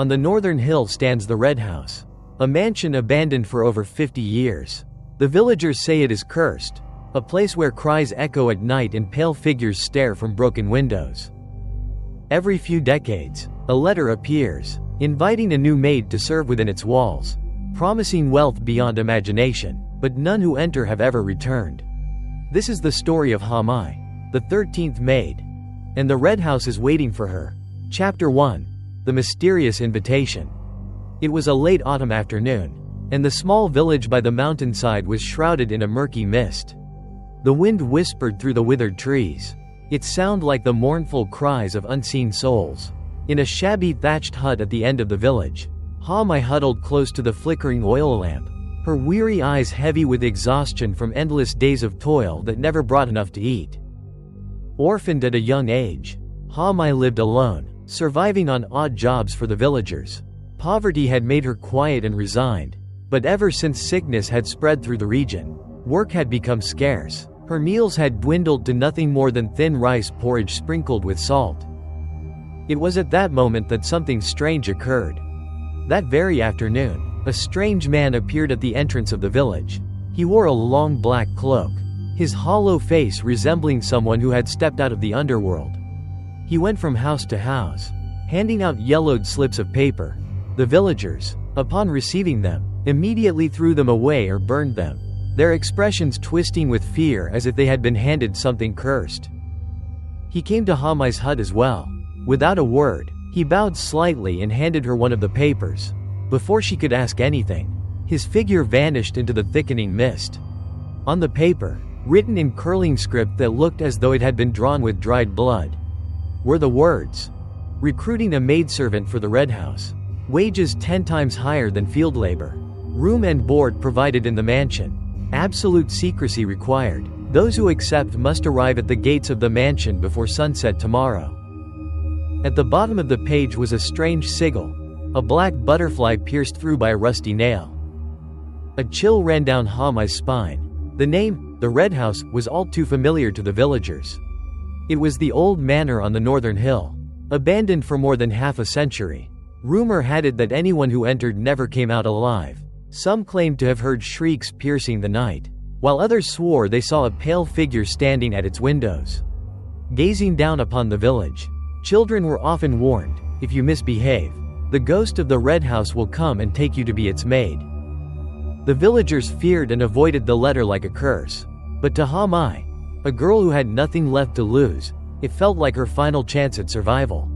On the northern hill stands the Red House, a mansion abandoned for over 50 years. The villagers say it is cursed, a place where cries echo at night and pale figures stare from broken windows. Every few decades, a letter appears, inviting a new maid to serve within its walls, promising wealth beyond imagination, but none who enter have ever returned. This is the story of Maid, the 13th maid, and the Red House is waiting for her. Chapter 1: The Mysterious Invitation. It was a late autumn afternoon, and the small village by the mountainside was shrouded in a murky mist. The wind whispered through the withered trees, its sound like the mournful cries of unseen souls. In a shabby thatched hut at the end of the village, Maid huddled close to the flickering oil lamp, her weary eyes heavy with exhaustion from endless days of toil that never brought enough to eat. Orphaned at a young age, Maid lived alone, surviving on odd jobs for the villagers. Poverty had made her quiet and resigned, but ever since sickness had spread through the region, work had become scarce. Her meals had dwindled to nothing more than thin rice porridge sprinkled with salt. It was at that moment that something strange occurred. That very afternoon, a strange man appeared at the entrance of the village. He wore a long black cloak, his hollow face resembling someone who had stepped out of the underworld. He went from house to house, handing out yellowed slips of paper. The villagers, upon receiving them, immediately threw them away or burned them, their expressions twisting with fear as if they had been handed something cursed. He came to Maid's hut as well. Without a word, he bowed slightly and handed her one of the papers. Before she could ask anything, his figure vanished into the thickening mist. On the paper, written in curling script that looked as though it had been drawn with dried blood, were the words: recruiting a maidservant for the Red House. Wages 10 times higher than field labor. Room and board provided in the mansion. Absolute secrecy required. Those who accept must arrive at the gates of the mansion before sunset tomorrow. At the bottom of the page was a strange sigil, a black butterfly pierced through by a rusty nail. A chill ran down Maid's spine. The name, the Red House, was all too familiar to the villagers. It was the old manor on the northern hill, abandoned for more than half a century. Rumor had it that anyone who entered never came out alive. Some claimed to have heard shrieks piercing the night, while others swore they saw a pale figure standing at its windows, gazing down upon the village. Children were often warned, if you misbehave, the ghost of the Red House will come and take you to be its maid. The villagers feared and avoided the letter like a curse. But to Maid, a girl who had nothing left to lose, it felt like her final chance at survival.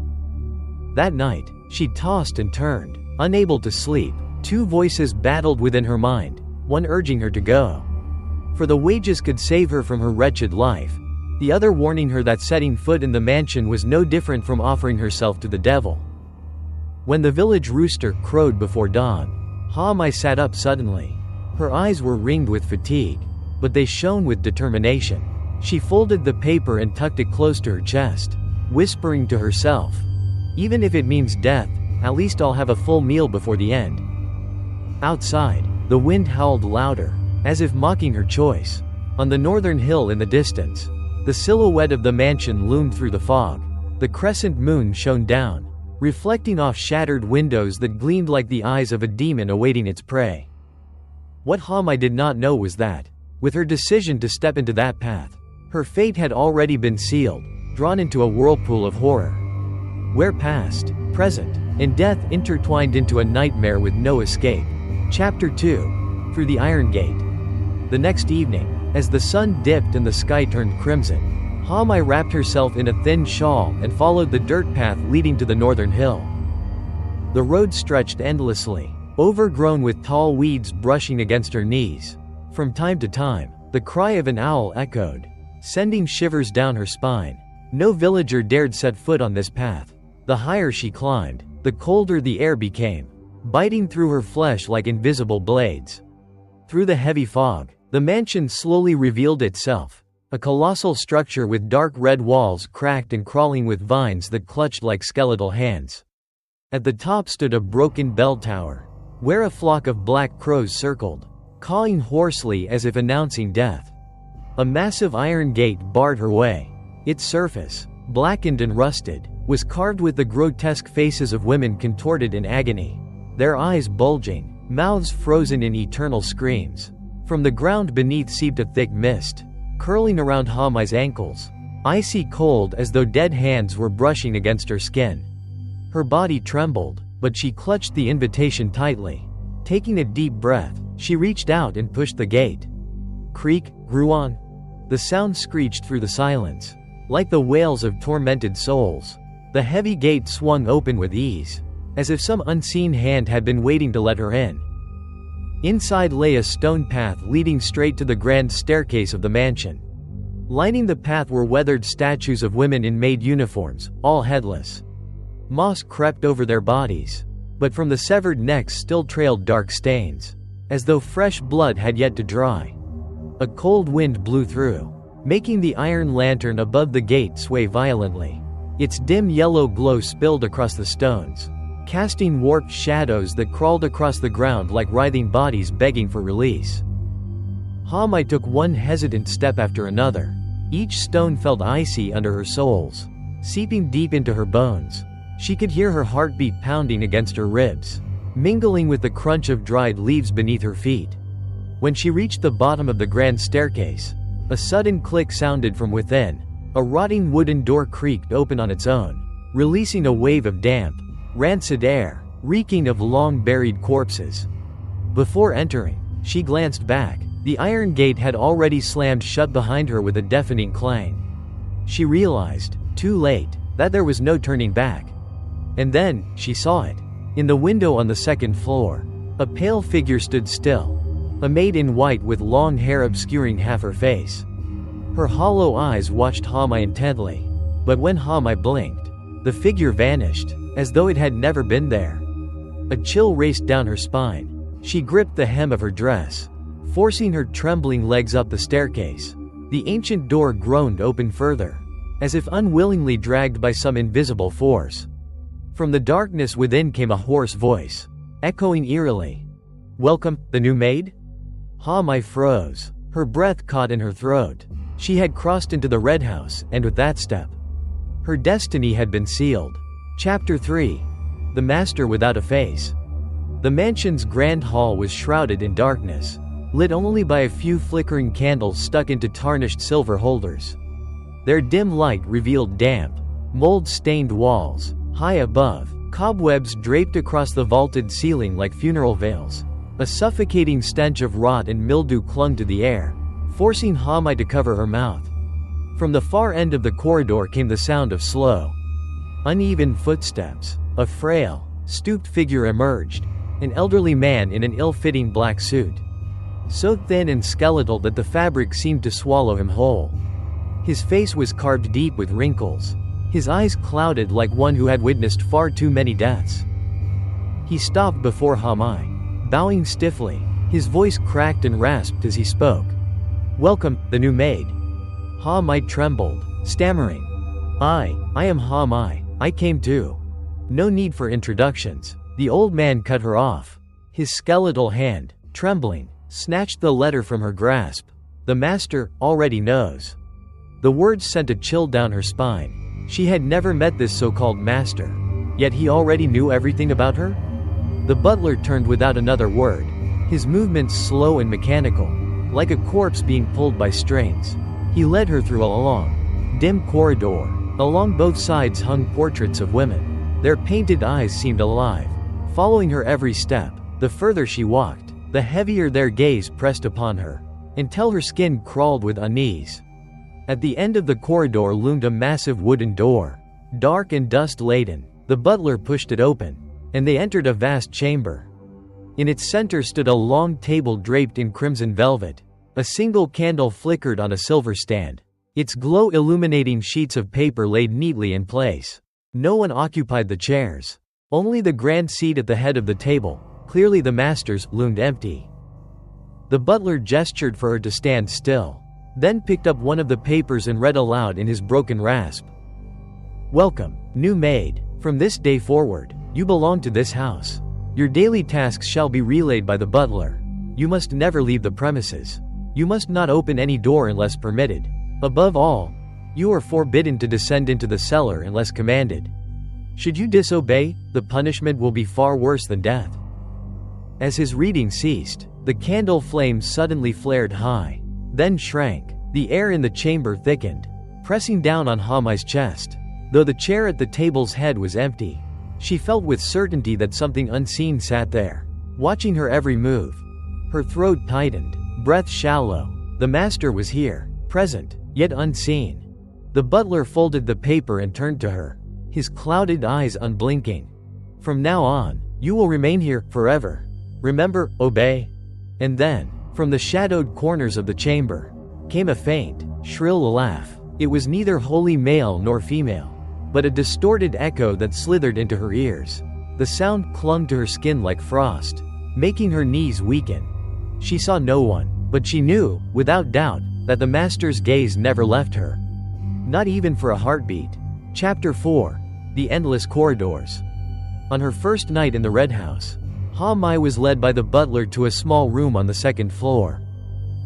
That night, she tossed and turned, unable to sleep. Two voices battled within her mind, one urging her to go, for the wages could save her from her wretched life, the other warning her that setting foot in the mansion was no different from offering herself to the devil. When the village rooster crowed before dawn, Maid sat up suddenly. Her eyes were ringed with fatigue, but they shone with determination. She folded the paper and tucked it close to her chest, whispering to herself, "Even if it means death, at least I'll have a full meal before the end." Outside, the wind howled louder, as if mocking her choice. On the northern hill in the distance, the silhouette of the mansion loomed through the fog. The crescent moon shone down, reflecting off shattered windows that gleamed like the eyes of a demon awaiting its prey. What Maid did not know was that, with her decision to step into that path, her fate had already been sealed, drawn into a whirlpool of horror, where past, present, and death intertwined into a nightmare with no escape. Chapter 2: Through the Iron Gate. The next evening, as the sun dipped and the sky turned crimson, Maid wrapped herself in a thin shawl and followed the dirt path leading to the northern hill. The road stretched endlessly, overgrown with tall weeds brushing against her knees. From time to time, the cry of an owl echoed, sending shivers down her spine. No villager dared set foot on this path. The higher she climbed, the colder the air became, biting through her flesh like invisible blades. Through the heavy fog, the mansion slowly revealed itself, a colossal structure with dark red walls cracked and crawling with vines that clutched like skeletal hands. At the top stood a broken bell tower, where a flock of black crows circled, cawing hoarsely as if announcing death. A massive iron gate barred her way, its surface, blackened and rusted, was carved with the grotesque faces of women contorted in agony, their eyes bulging, mouths frozen in eternal screams. From the ground beneath seeped a thick mist, curling around Hamai's ankles, icy cold as though dead hands were brushing against her skin. Her body trembled, but she clutched the invitation tightly. Taking a deep breath, she reached out and pushed the gate. Creak, Gruon. The sound screeched through the silence, like the wails of tormented souls. The heavy gate swung open with ease, as if some unseen hand had been waiting to let her in. Inside lay a stone path leading straight to the grand staircase of the mansion. Lining the path were weathered statues of women in maid uniforms, all headless. Moss crept over their bodies, but from the severed necks still trailed dark stains, as though fresh blood had yet to dry. A cold wind blew through, making the iron lantern above the gate sway violently. Its dim yellow glow spilled across the stones, casting warped shadows that crawled across the ground like writhing bodies begging for release. Hamai took one hesitant step after another. Each stone felt icy under her soles, seeping deep into her bones. She could hear her heartbeat pounding against her ribs, mingling with the crunch of dried leaves beneath her feet. When she reached the bottom of the grand staircase, a sudden click sounded from within. A rotting wooden door creaked open on its own, releasing a wave of damp, rancid air, reeking of long-buried corpses. Before entering, she glanced back. The iron gate had already slammed shut behind her with a deafening clang. She realized, too late, that there was no turning back. And then, she saw it. In the window on the second floor, a pale figure stood still, a maid in white with long hair obscuring half her face. Her hollow eyes watched Hamai intently, but when Hamai blinked, the figure vanished, as though it had never been there. A chill raced down her spine. She gripped the hem of her dress, forcing her trembling legs up the staircase. The ancient door groaned open further, as if unwillingly dragged by some invisible force. From the darkness within came a hoarse voice, echoing eerily. "Welcome, the new maid?" Hamai froze. Her breath caught in her throat. She had crossed into the Red House, and with that step, her destiny had been sealed. Chapter 3. The Master Without a Face. The mansion's grand hall was shrouded in darkness, lit only by a few flickering candles stuck into tarnished silver holders. Their dim light revealed damp, mold-stained walls. High above, cobwebs draped across the vaulted ceiling like funeral veils. A suffocating stench of rot and mildew clung to the air, forcing Hamai to cover her mouth. From the far end of the corridor came the sound of slow, uneven footsteps. A frail, stooped figure emerged, an elderly man in an ill-fitting black suit, so thin and skeletal that the fabric seemed to swallow him whole. His face was carved deep with wrinkles, his eyes clouded like one who had witnessed far too many deaths. He stopped before Hamai, bowing stiffly. His voice cracked and rasped as he spoke. "Welcome, the new maid." Hamai trembled, stammering. I am Hamai. I came too." "No need for introductions." The old man cut her off. His skeletal hand, trembling, snatched the letter from her grasp. "The master already knows." The words sent a chill down her spine. She had never met this so-called master, yet he already knew everything about her? The butler turned without another word, his movements slow and mechanical, like a corpse being pulled by strings. He led her through a long, dim corridor. Along both sides hung portraits of women. Their painted eyes seemed alive, following her every step. The further she walked, the heavier their gaze pressed upon her, until her skin crawled with unease. At the end of the corridor loomed a massive wooden door, dark and dust-laden. The butler pushed it open, and they entered a vast chamber. In its center stood a long table draped in crimson velvet. A single candle flickered on a silver stand, its glow illuminating sheets of paper laid neatly in place. No one occupied the chairs. Only the grand seat at the head of the table, clearly the master's, loomed empty. The butler gestured for her to stand still, then picked up one of the papers and read aloud in his broken rasp. "Welcome, new maid. From this day forward, you belong to this house. Your daily tasks shall be relayed by the butler. You must never leave the premises. You must not open any door unless permitted. Above all, You are forbidden to descend into the cellar unless commanded. Should you disobey, the punishment will be far worse than death." As his reading ceased, the candle flame suddenly flared high, then shrank. The air in the chamber thickened, pressing down on Hamai's chest. Though the chair at the table's head was empty, she felt with certainty that something unseen sat there, watching her every move. Her throat tightened, breath shallow. The master was here, present, yet unseen. The butler folded the paper and turned to her, his clouded eyes unblinking. "From now on, you will remain here, forever. Remember, obey." And then, from the shadowed corners of the chamber, came a faint, shrill laugh. It was neither wholly male nor female, but a distorted echo that slithered into her ears. The sound clung to her skin like frost, making her knees weaken. She saw no one, but she knew, without doubt, that the master's gaze never left her. Not even for a heartbeat. Chapter 4. The Endless Corridors. On her first night in the Red House, Hamai was led by the butler to a small room on the second floor.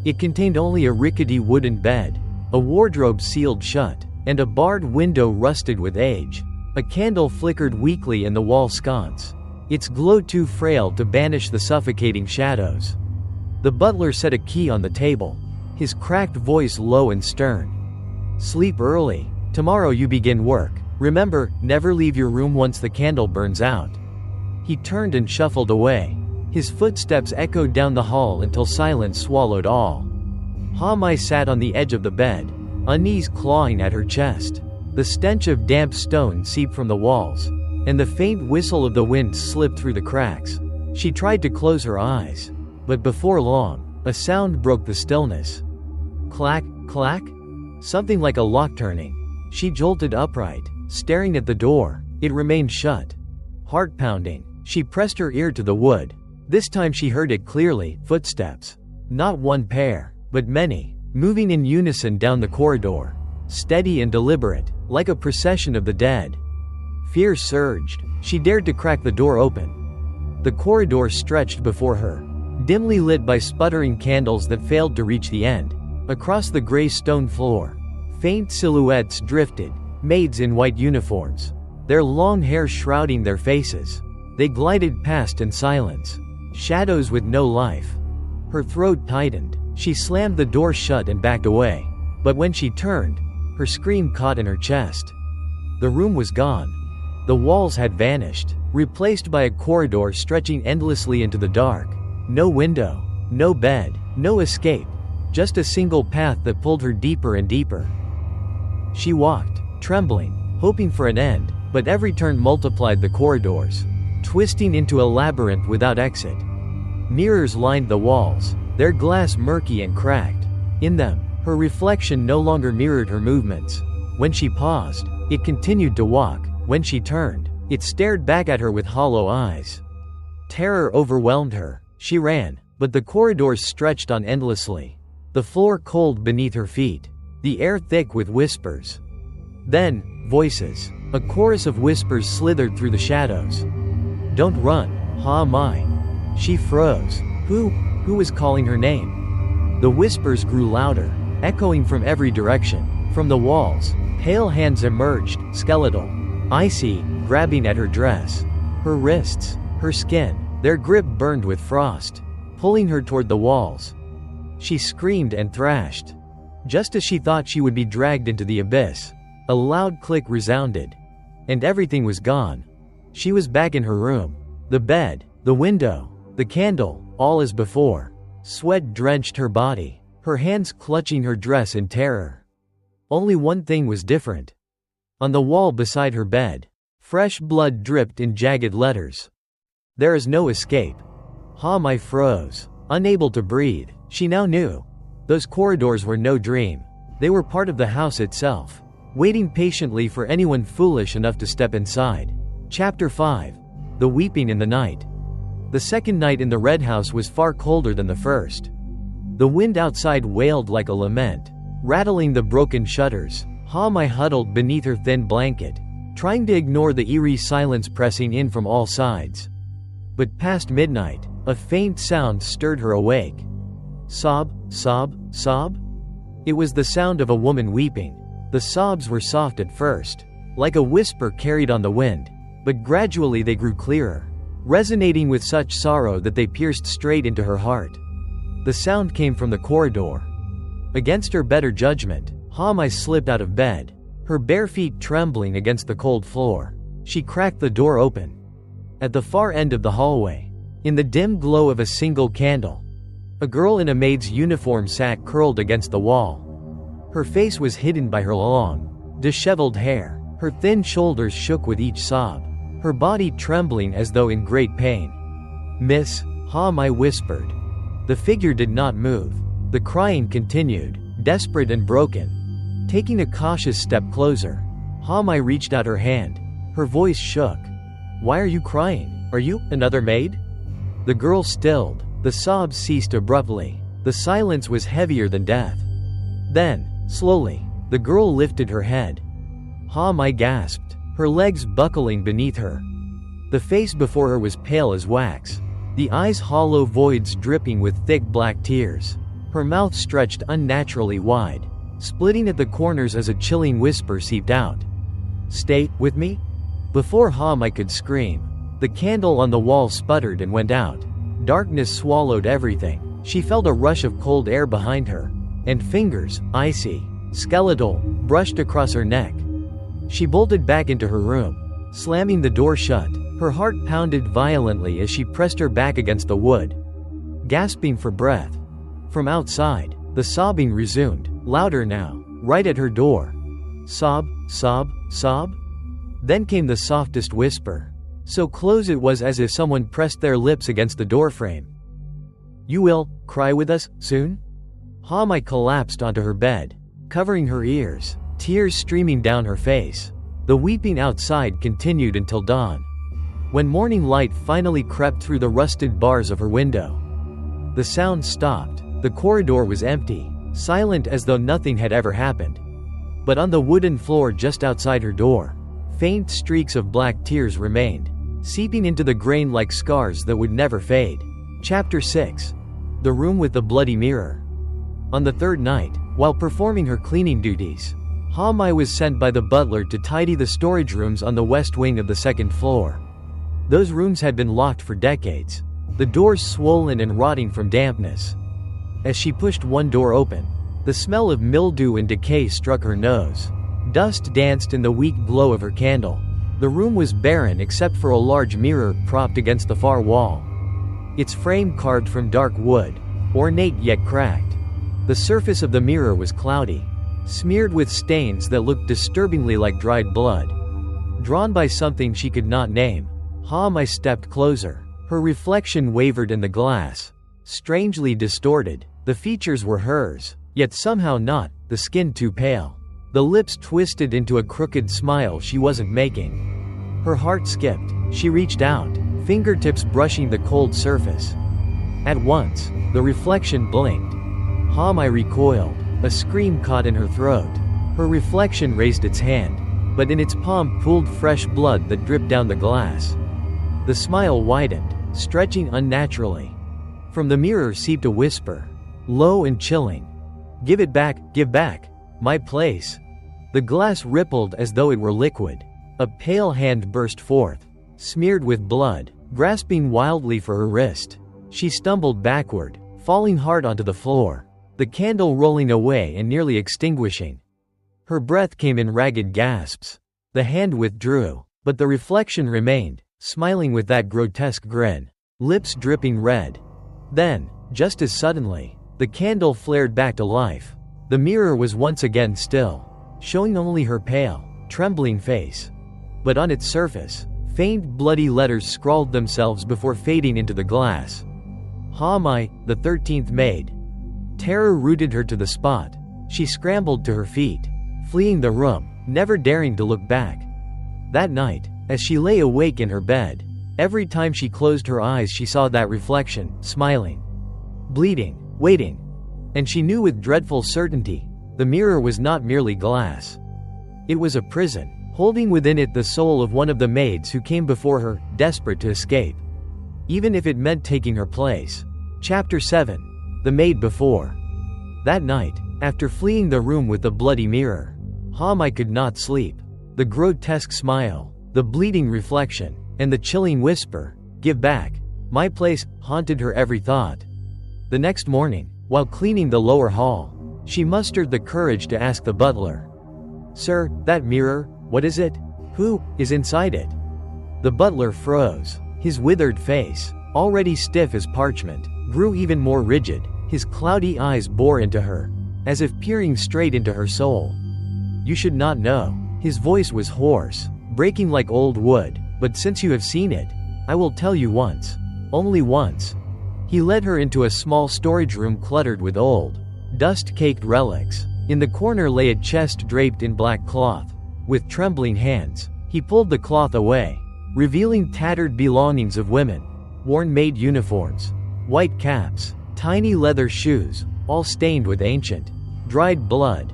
It contained only a rickety wooden bed, a wardrobe sealed shut, and a barred window rusted with age. A candle flickered weakly in the wall sconce, its glow too frail to banish the suffocating shadows. The butler set a key on the table, his cracked voice low and stern. "Sleep early. Tomorrow you begin work. Remember, never leave your room once the candle burns out." He turned and shuffled away. His footsteps echoed down the hall until silence swallowed all. Hamai sat on the edge of the bed, unease clawing at her chest. The stench of damp stone seeped from the walls, and the faint whistle of the wind slipped through the cracks. She tried to close her eyes, but before long, a sound broke the stillness. Clack, clack? Something like a lock turning. She jolted upright, staring at the door. It remained shut. Heart pounding, she pressed her ear to the wood. This time she heard it clearly, footsteps. Not one pair, but many, moving in unison down the corridor, steady and deliberate, like a procession of the dead. Fear surged. She dared to crack the door open. The corridor stretched before her, dimly lit by sputtering candles that failed to reach the end. Across the gray stone floor, faint silhouettes drifted, maids in white uniforms, their long hair shrouding their faces. They glided past in silence, shadows with no life. Her throat tightened. She slammed the door shut and backed away. But when she turned, her scream caught in her chest. The room was gone. The walls had vanished, replaced by a corridor stretching endlessly into the dark. No window, no bed, no escape, just a single path that pulled her deeper and deeper. She walked, trembling, hoping for an end, but every turn multiplied the corridors, twisting into a labyrinth without exit. Mirrors lined the walls, their glass murky and cracked. In them, her reflection no longer mirrored her movements. When she paused, it continued to walk. When she turned, it stared back at her with hollow eyes. Terror overwhelmed her. She ran, but the corridors stretched on endlessly. The floor cold beneath her feet, the air thick with whispers. Then, voices. A chorus of whispers slithered through the shadows. "Don't run, Hamai." She froze. Who was calling her name? The whispers grew louder, echoing from every direction. From the walls, pale hands emerged, skeletal, icy, grabbing at her dress. Her wrists, her skin, their grip burned with frost, pulling her toward the walls. She screamed and thrashed. Just as she thought she would be dragged into the abyss, a loud click resounded, and everything was gone. She was back in her room. The bed, the window, the candle, all as before. Sweat drenched her body, her hands clutching her dress in terror. Only one thing was different. On the wall beside her bed, fresh blood dripped in jagged letters. "There is no escape." Hamai froze, unable to breathe. She now knew. Those corridors were no dream. They were part of the house itself, waiting patiently for anyone foolish enough to step inside. Chapter 5. The Weeping in the Night. The second night in the Red House was far colder than the first. The wind outside wailed like a lament, rattling the broken shutters. Hamai huddled beneath her thin blanket, trying to ignore the eerie silence pressing in from all sides. But past midnight, a faint sound stirred her awake. Sob, sob, sob? It was the sound of a woman weeping. The sobs were soft at first, like a whisper carried on the wind, but gradually they grew clearer, resonating with such sorrow that they pierced straight into her heart. The sound came from the corridor. Against her better judgment, Hamai slipped out of bed, her bare feet trembling against the cold floor. She cracked the door open. At the far end of the hallway, in the dim glow of a single candle, a girl in a maid's uniform sat curled against the wall. Her face was hidden by her long, disheveled hair. Her thin shoulders shook with each sob, her body trembling as though in great pain. "Miss," Hamai whispered. The figure did not move. The crying continued, desperate and broken. Taking a cautious step closer, Hamai reached out her hand. Her voice shook. "Why are you crying? Are you another maid?" The girl stilled. The sobs ceased abruptly. The silence was heavier than death. Then, slowly, the girl lifted her head. Hamai gasped, her legs buckling beneath her. The face before her was pale as wax, the eyes hollow voids dripping with thick black tears. Her mouth stretched unnaturally wide, splitting at the corners as a chilling whisper seeped out. "Stay with me?" Before Hamai could scream, the candle on the wall sputtered and went out. Darkness swallowed everything. She felt a rush of cold air behind her, and fingers, icy, skeletal, brushed across her neck. She bolted back into her room, slamming the door shut. Her heart pounded violently as she pressed her back against the wood, gasping for breath. From outside, the sobbing resumed, louder now, right at her door. Sob, sob, sob? Then came the softest whisper, so close it was as if someone pressed their lips against the doorframe. "You will cry with us soon?" Hamai collapsed onto her bed, covering her ears, tears streaming down her face. The weeping outside continued until dawn. When morning light finally crept through the rusted bars of her window, the sound stopped. The corridor was empty, silent as though nothing had ever happened. But on the wooden floor just outside her door, faint streaks of black tears remained, seeping into the grain like scars that would never fade. Chapter 6. The Room with the Bloody Mirror. On the third night, while performing her cleaning duties, Hamai was sent by the butler to tidy the storage rooms on the west wing of the second floor. Those rooms had been locked for decades, the doors swollen and rotting from dampness. As she pushed one door open, the smell of mildew and decay struck her nose. Dust danced in the weak glow of her candle. The room was barren except for a large mirror propped against the far wall, its frame carved from dark wood, ornate yet cracked. The surface of the mirror was cloudy, smeared with stains that looked disturbingly like dried blood. Drawn by something she could not name, Hamai stepped closer. Her reflection wavered in the glass, strangely distorted. The features were hers, yet somehow not, the skin too pale. The lips twisted into a crooked smile she wasn't making. Her heart skipped. She reached out, fingertips brushing the cold surface. At once, the reflection blinked. Hamai recoiled. A scream caught in her throat. Her reflection raised its hand, but in its palm pooled fresh blood that dripped down the glass. The smile widened, stretching unnaturally. From the mirror seeped a whisper, low and chilling. Give back, my place." The glass rippled as though it were liquid. A pale hand burst forth, smeared with blood, grasping wildly for her wrist. She stumbled backward, falling hard onto the floor, the candle rolling away and nearly extinguishing. Her breath came in ragged gasps. The hand withdrew, but the reflection remained, smiling with that grotesque grin, lips dripping red. Then, just as suddenly, the candle flared back to life. The mirror was once again still, showing only her pale, trembling face. But on its surface, faint bloody letters scrawled themselves before fading into the glass. Hamai, the 13th maid. Terror rooted her to the spot. She scrambled to her feet, fleeing the room, never daring to look back. That night, as she lay awake in her bed, every time she closed her eyes she saw that reflection, smiling, bleeding, waiting. And she knew with dreadful certainty, the mirror was not merely glass. It was a prison, holding within it the soul of one of the maids who came before her, desperate to escape, even if it meant taking her place. Chapter 7. The Maid Before. That night, after fleeing the room with the bloody mirror, Mai could not sleep. The grotesque smile, the bleeding reflection, and the chilling whisper, "Give back my place," haunted her every thought. The next morning, while cleaning the lower hall, she mustered the courage to ask the butler, "Sir, that mirror, what is it? Who is inside it?" The butler froze. His withered face, already stiff as parchment, grew even more rigid. His cloudy eyes bore into her, as if peering straight into her soul. "You should not know." His voice was hoarse, breaking like old wood, "but since you have seen it, I will tell you once. Only once." He led her into a small storage room cluttered with old, dust-caked relics. In the corner lay a chest draped in black cloth. With trembling hands, he pulled the cloth away, revealing tattered belongings of women, worn maid uniforms, white caps, tiny leather shoes, all stained with ancient, dried blood.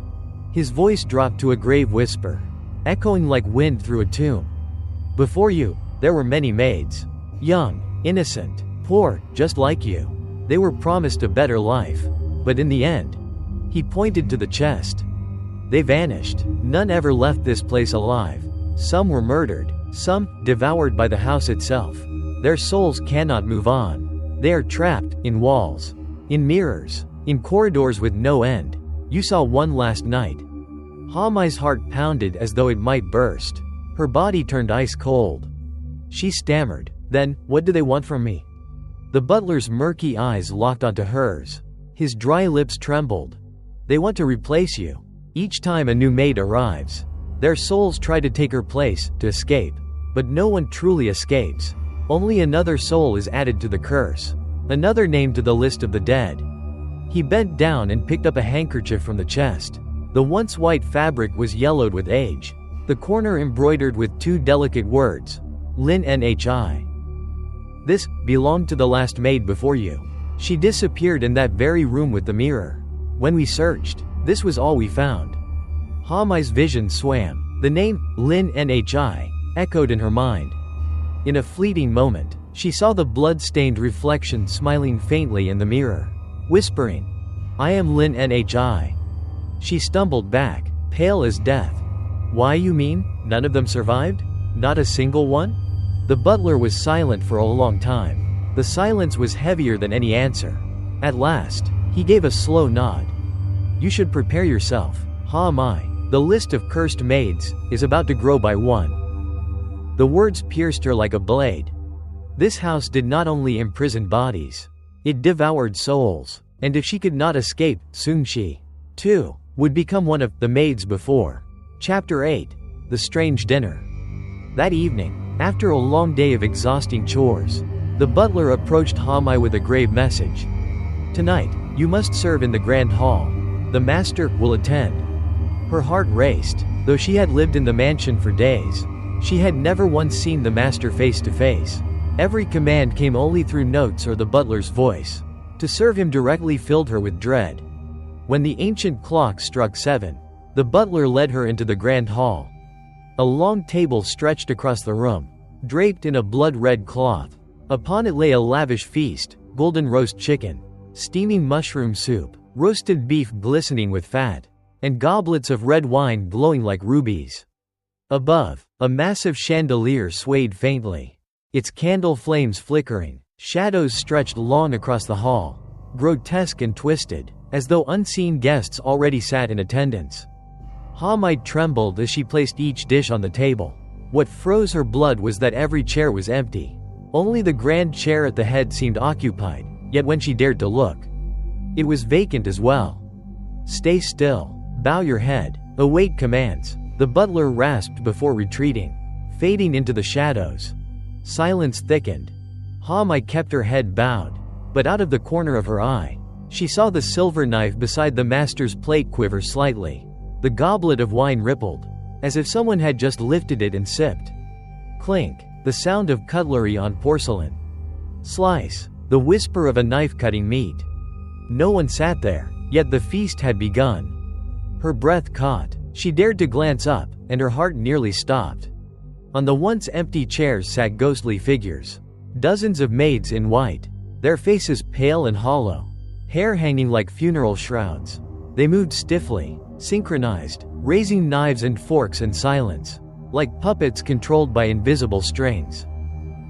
His voice dropped to a grave whisper, echoing like wind through a tomb. "Before you, there were many maids. Young, innocent, poor, just like you. They were promised a better life. But in the end," he pointed to the chest, "they vanished. None ever left this place alive. Some were murdered, some devoured by the house itself. Their souls cannot move on. They are trapped in walls, in mirrors, in corridors with no end. You saw one last night." Mai's heart pounded as though it might burst. Her body turned ice cold. She stammered, "Then, what do they want from me?" The butler's murky eyes locked onto hers. His dry lips trembled. "They want to replace you. Each time a new maid arrives, their souls try to take her place, to escape. But no one truly escapes. Only another soul is added to the curse. Another name to the list of the dead." He bent down and picked up a handkerchief from the chest. The once white fabric was yellowed with age. The corner embroidered with two delicate words, "Lin Nhi." "This belonged to the last maid before you. She disappeared in that very room with the mirror. When we searched, this was all we found." Mai's vision swam. The name, Lin Nhi, echoed in her mind. In a fleeting moment, she saw the blood-stained reflection smiling faintly in the mirror, whispering, "I am Lin Nhi." She stumbled back, pale as death. "Why, you mean, none of them survived? Not a single one?" The butler was silent for a long time. The silence was heavier than any answer. At last, he gave a slow nod. "You should prepare yourself, Mai. The list of cursed maids is about to grow by one." The words pierced her like a blade. This house did not only imprison bodies, it devoured souls. And if she could not escape, soon she, too, would become one of the maids before. Chapter 8. The Strange Dinner. That evening, after a long day of exhausting chores, the butler approached Mai with a grave message. "Tonight, you must serve in the grand hall. The master will attend." Her heart raced. Though she had lived in the mansion for days, she had never once seen the master face to face. Every command came only through notes or the butler's voice. To serve him directly filled her with dread. When the ancient clock struck 7, the butler led her into the grand hall. A long table stretched across the room, draped in a blood-red cloth. Upon it lay a lavish feast: golden roast chicken, steaming mushroom soup, roasted beef glistening with fat, and goblets of red wine glowing like rubies. Above, a massive chandelier swayed faintly, its candle flames flickering. Shadows stretched long across the hall, grotesque and twisted, as though unseen guests already sat in attendance. Mai trembled as she placed each dish on the table. What froze her blood was that every chair was empty. Only the grand chair at the head seemed occupied, yet when she dared to look, it was vacant as well. "Stay still. Bow your head. Await commands," the butler rasped before retreating, fading into the shadows. Silence thickened. Mai kept her head bowed, but out of the corner of her eye, she saw the silver knife beside the master's plate quiver slightly. The goblet of wine rippled, as if someone had just lifted it and sipped. Clink, the sound of cutlery on porcelain. Slice, the whisper of a knife cutting meat. No one sat there, yet the feast had begun. Her breath caught. She dared to glance up, and her heart nearly stopped. On the once empty chairs sat ghostly figures. Dozens of maids in white, their faces pale and hollow, hair hanging like funeral shrouds. They moved stiffly, synchronized, raising knives and forks in silence, like puppets controlled by invisible strings.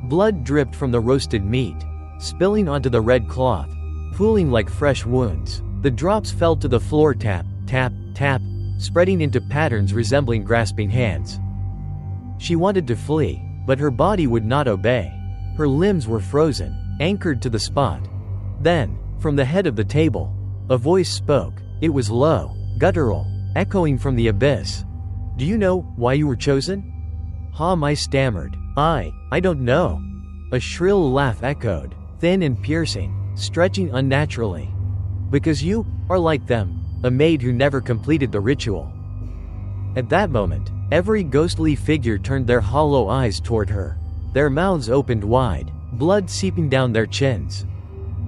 Blood dripped from the roasted meat, spilling onto the red cloth, pooling like fresh wounds. The drops fell to the floor, tap, tap, tap, spreading into patterns resembling grasping hands. She wanted to flee, but her body would not obey. Her limbs were frozen, anchored to the spot. Then, from the head of the table, a voice spoke. It was low, guttural, echoing from the abyss. "Do you know why you were chosen?" Mai stammered. I don't know." A shrill laugh echoed, thin and piercing, stretching unnaturally. "Because you are like them, a maid who never completed the ritual." At that moment, every ghostly figure turned their hollow eyes toward her. Their mouths opened wide, blood seeping down their chins.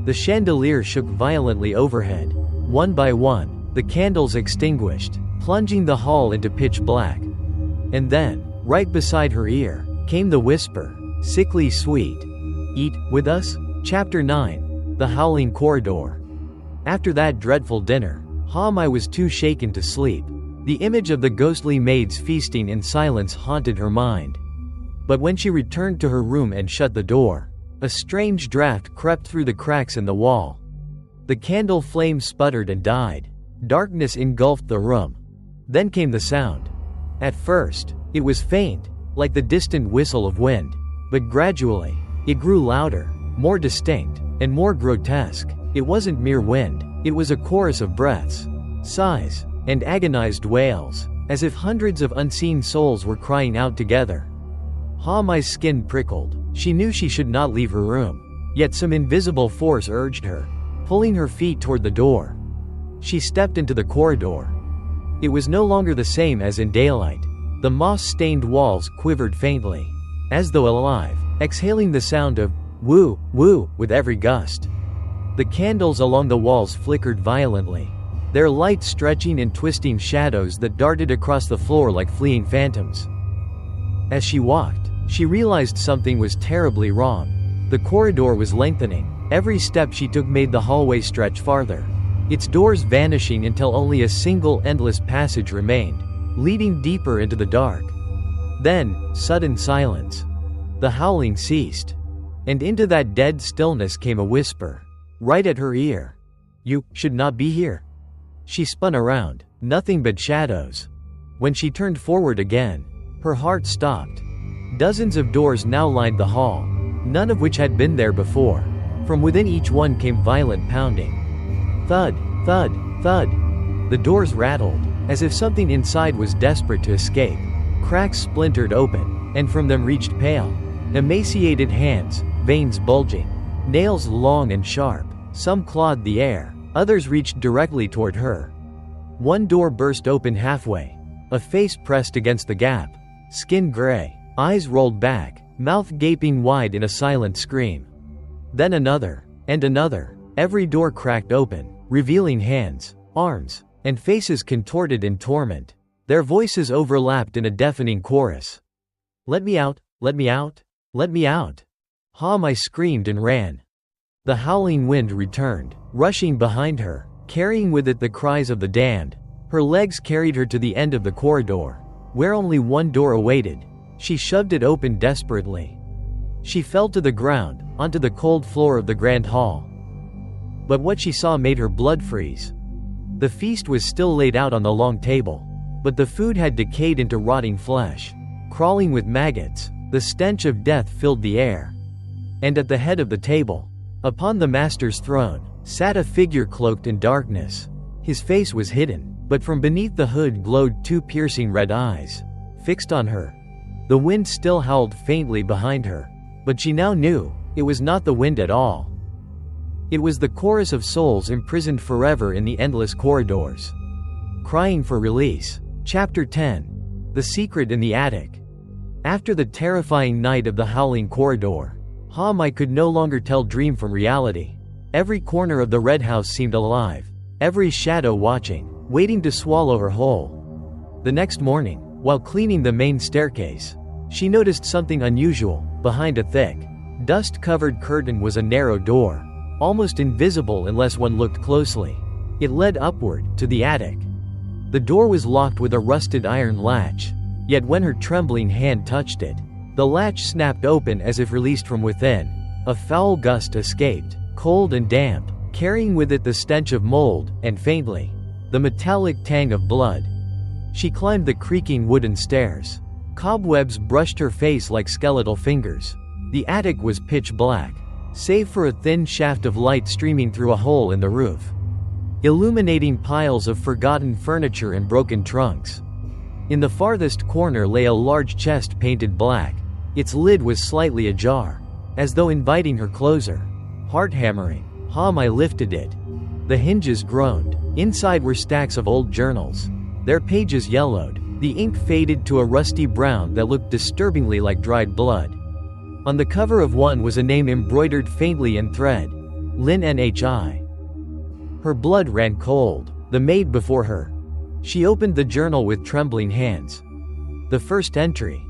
The chandelier shook violently overhead. One by one, the candles extinguished, plunging the hall into pitch black. And then, right beside her ear, came the whisper, sickly sweet. "Eat with us?" Chapter 9. The Howling Corridor. After that dreadful dinner, Mai was too shaken to sleep. The image of the ghostly maids feasting in silence haunted her mind. But when she returned to her room and shut the door, a strange draft crept through the cracks in the wall. The candle flame sputtered and died. Darkness engulfed the room. Then came the sound. At first, it was faint, like the distant whistle of wind. But gradually, it grew louder, more distinct, and more grotesque. It wasn't mere wind, it was a chorus of breaths, sighs, and agonized wails, as if hundreds of unseen souls were crying out together. Mai's skin prickled. She knew she should not leave her room. Yet some invisible force urged her, pulling her feet toward the door. She stepped into the corridor. It was no longer the same as in daylight. The moss-stained walls quivered faintly, as though alive, exhaling the sound of woo, woo with every gust. The candles along the walls flickered violently, their light stretching and twisting shadows that darted across the floor like fleeing phantoms. As she walked, she realized something was terribly wrong. The corridor was lengthening. Every step she took made the hallway stretch farther, its doors vanishing until only a single endless passage remained, leading deeper into the dark. Then, sudden silence. The howling ceased. And into that dead stillness came a whisper, right at her ear. "You should not be here." She spun around. Nothing but shadows. When she turned forward again, her heart stopped. Dozens of doors now lined the hall, none of which had been there before. From within each one came violent pounding. Thud, thud, thud. The doors rattled, as if something inside was desperate to escape. Cracks splintered open, and from them reached pale, emaciated hands, veins bulging, nails long and sharp. Some clawed the air, others reached directly toward her. One door burst open halfway. A face pressed against the gap, skin gray, eyes rolled back, mouth gaping wide in a silent scream. Then another, and another. Every door cracked open, revealing hands, arms, and faces contorted in torment. Their voices overlapped in a deafening chorus. "Let me out, let me out, let me out." Mai screamed and ran. The howling wind returned, rushing behind her, carrying with it the cries of the damned. Her legs carried her to the end of the corridor, where only one door awaited. She shoved it open desperately. She fell to the ground, onto the cold floor of the grand hall. But what she saw made her blood freeze. The feast was still laid out on the long table, but the food had decayed into rotting flesh, crawling with maggots. The stench of death filled the air. And at the head of the table, upon the master's throne, sat a figure cloaked in darkness. His face was hidden, but from beneath the hood glowed two piercing red eyes, fixed on her. The wind still howled faintly behind her, but she now knew, it was not the wind at all. It was the chorus of souls imprisoned forever in the endless corridors, crying for release. Chapter 10. The Secret in the Attic. After the terrifying night of the howling corridor, Mai could no longer tell dream from reality. Every corner of the red house seemed alive, every shadow watching, waiting to swallow her whole. The next morning, while cleaning the main staircase, she noticed something unusual. Behind a thick, dust-covered curtain was a narrow door, almost invisible unless one looked closely. It led upward, to the attic. The door was locked with a rusted iron latch, yet when her trembling hand touched it, the latch snapped open as if released from within. A foul gust escaped, cold and damp, carrying with it the stench of mold, and faintly, the metallic tang of blood. She climbed the creaking wooden stairs. Cobwebs brushed her face like skeletal fingers. The attic was pitch black, save for a thin shaft of light streaming through a hole in the roof, illuminating piles of forgotten furniture and broken trunks. In the farthest corner lay a large chest painted black. Its lid was slightly ajar, as though inviting her closer. Heart hammering, I lifted it. The hinges groaned. Inside were stacks of old journals. Their pages yellowed, the ink faded to a rusty brown that looked disturbingly like dried blood. On the cover of one was a name embroidered faintly in thread, Lynn Nhi. Her blood ran cold. The maid before her. She opened the journal with trembling hands. The first entry.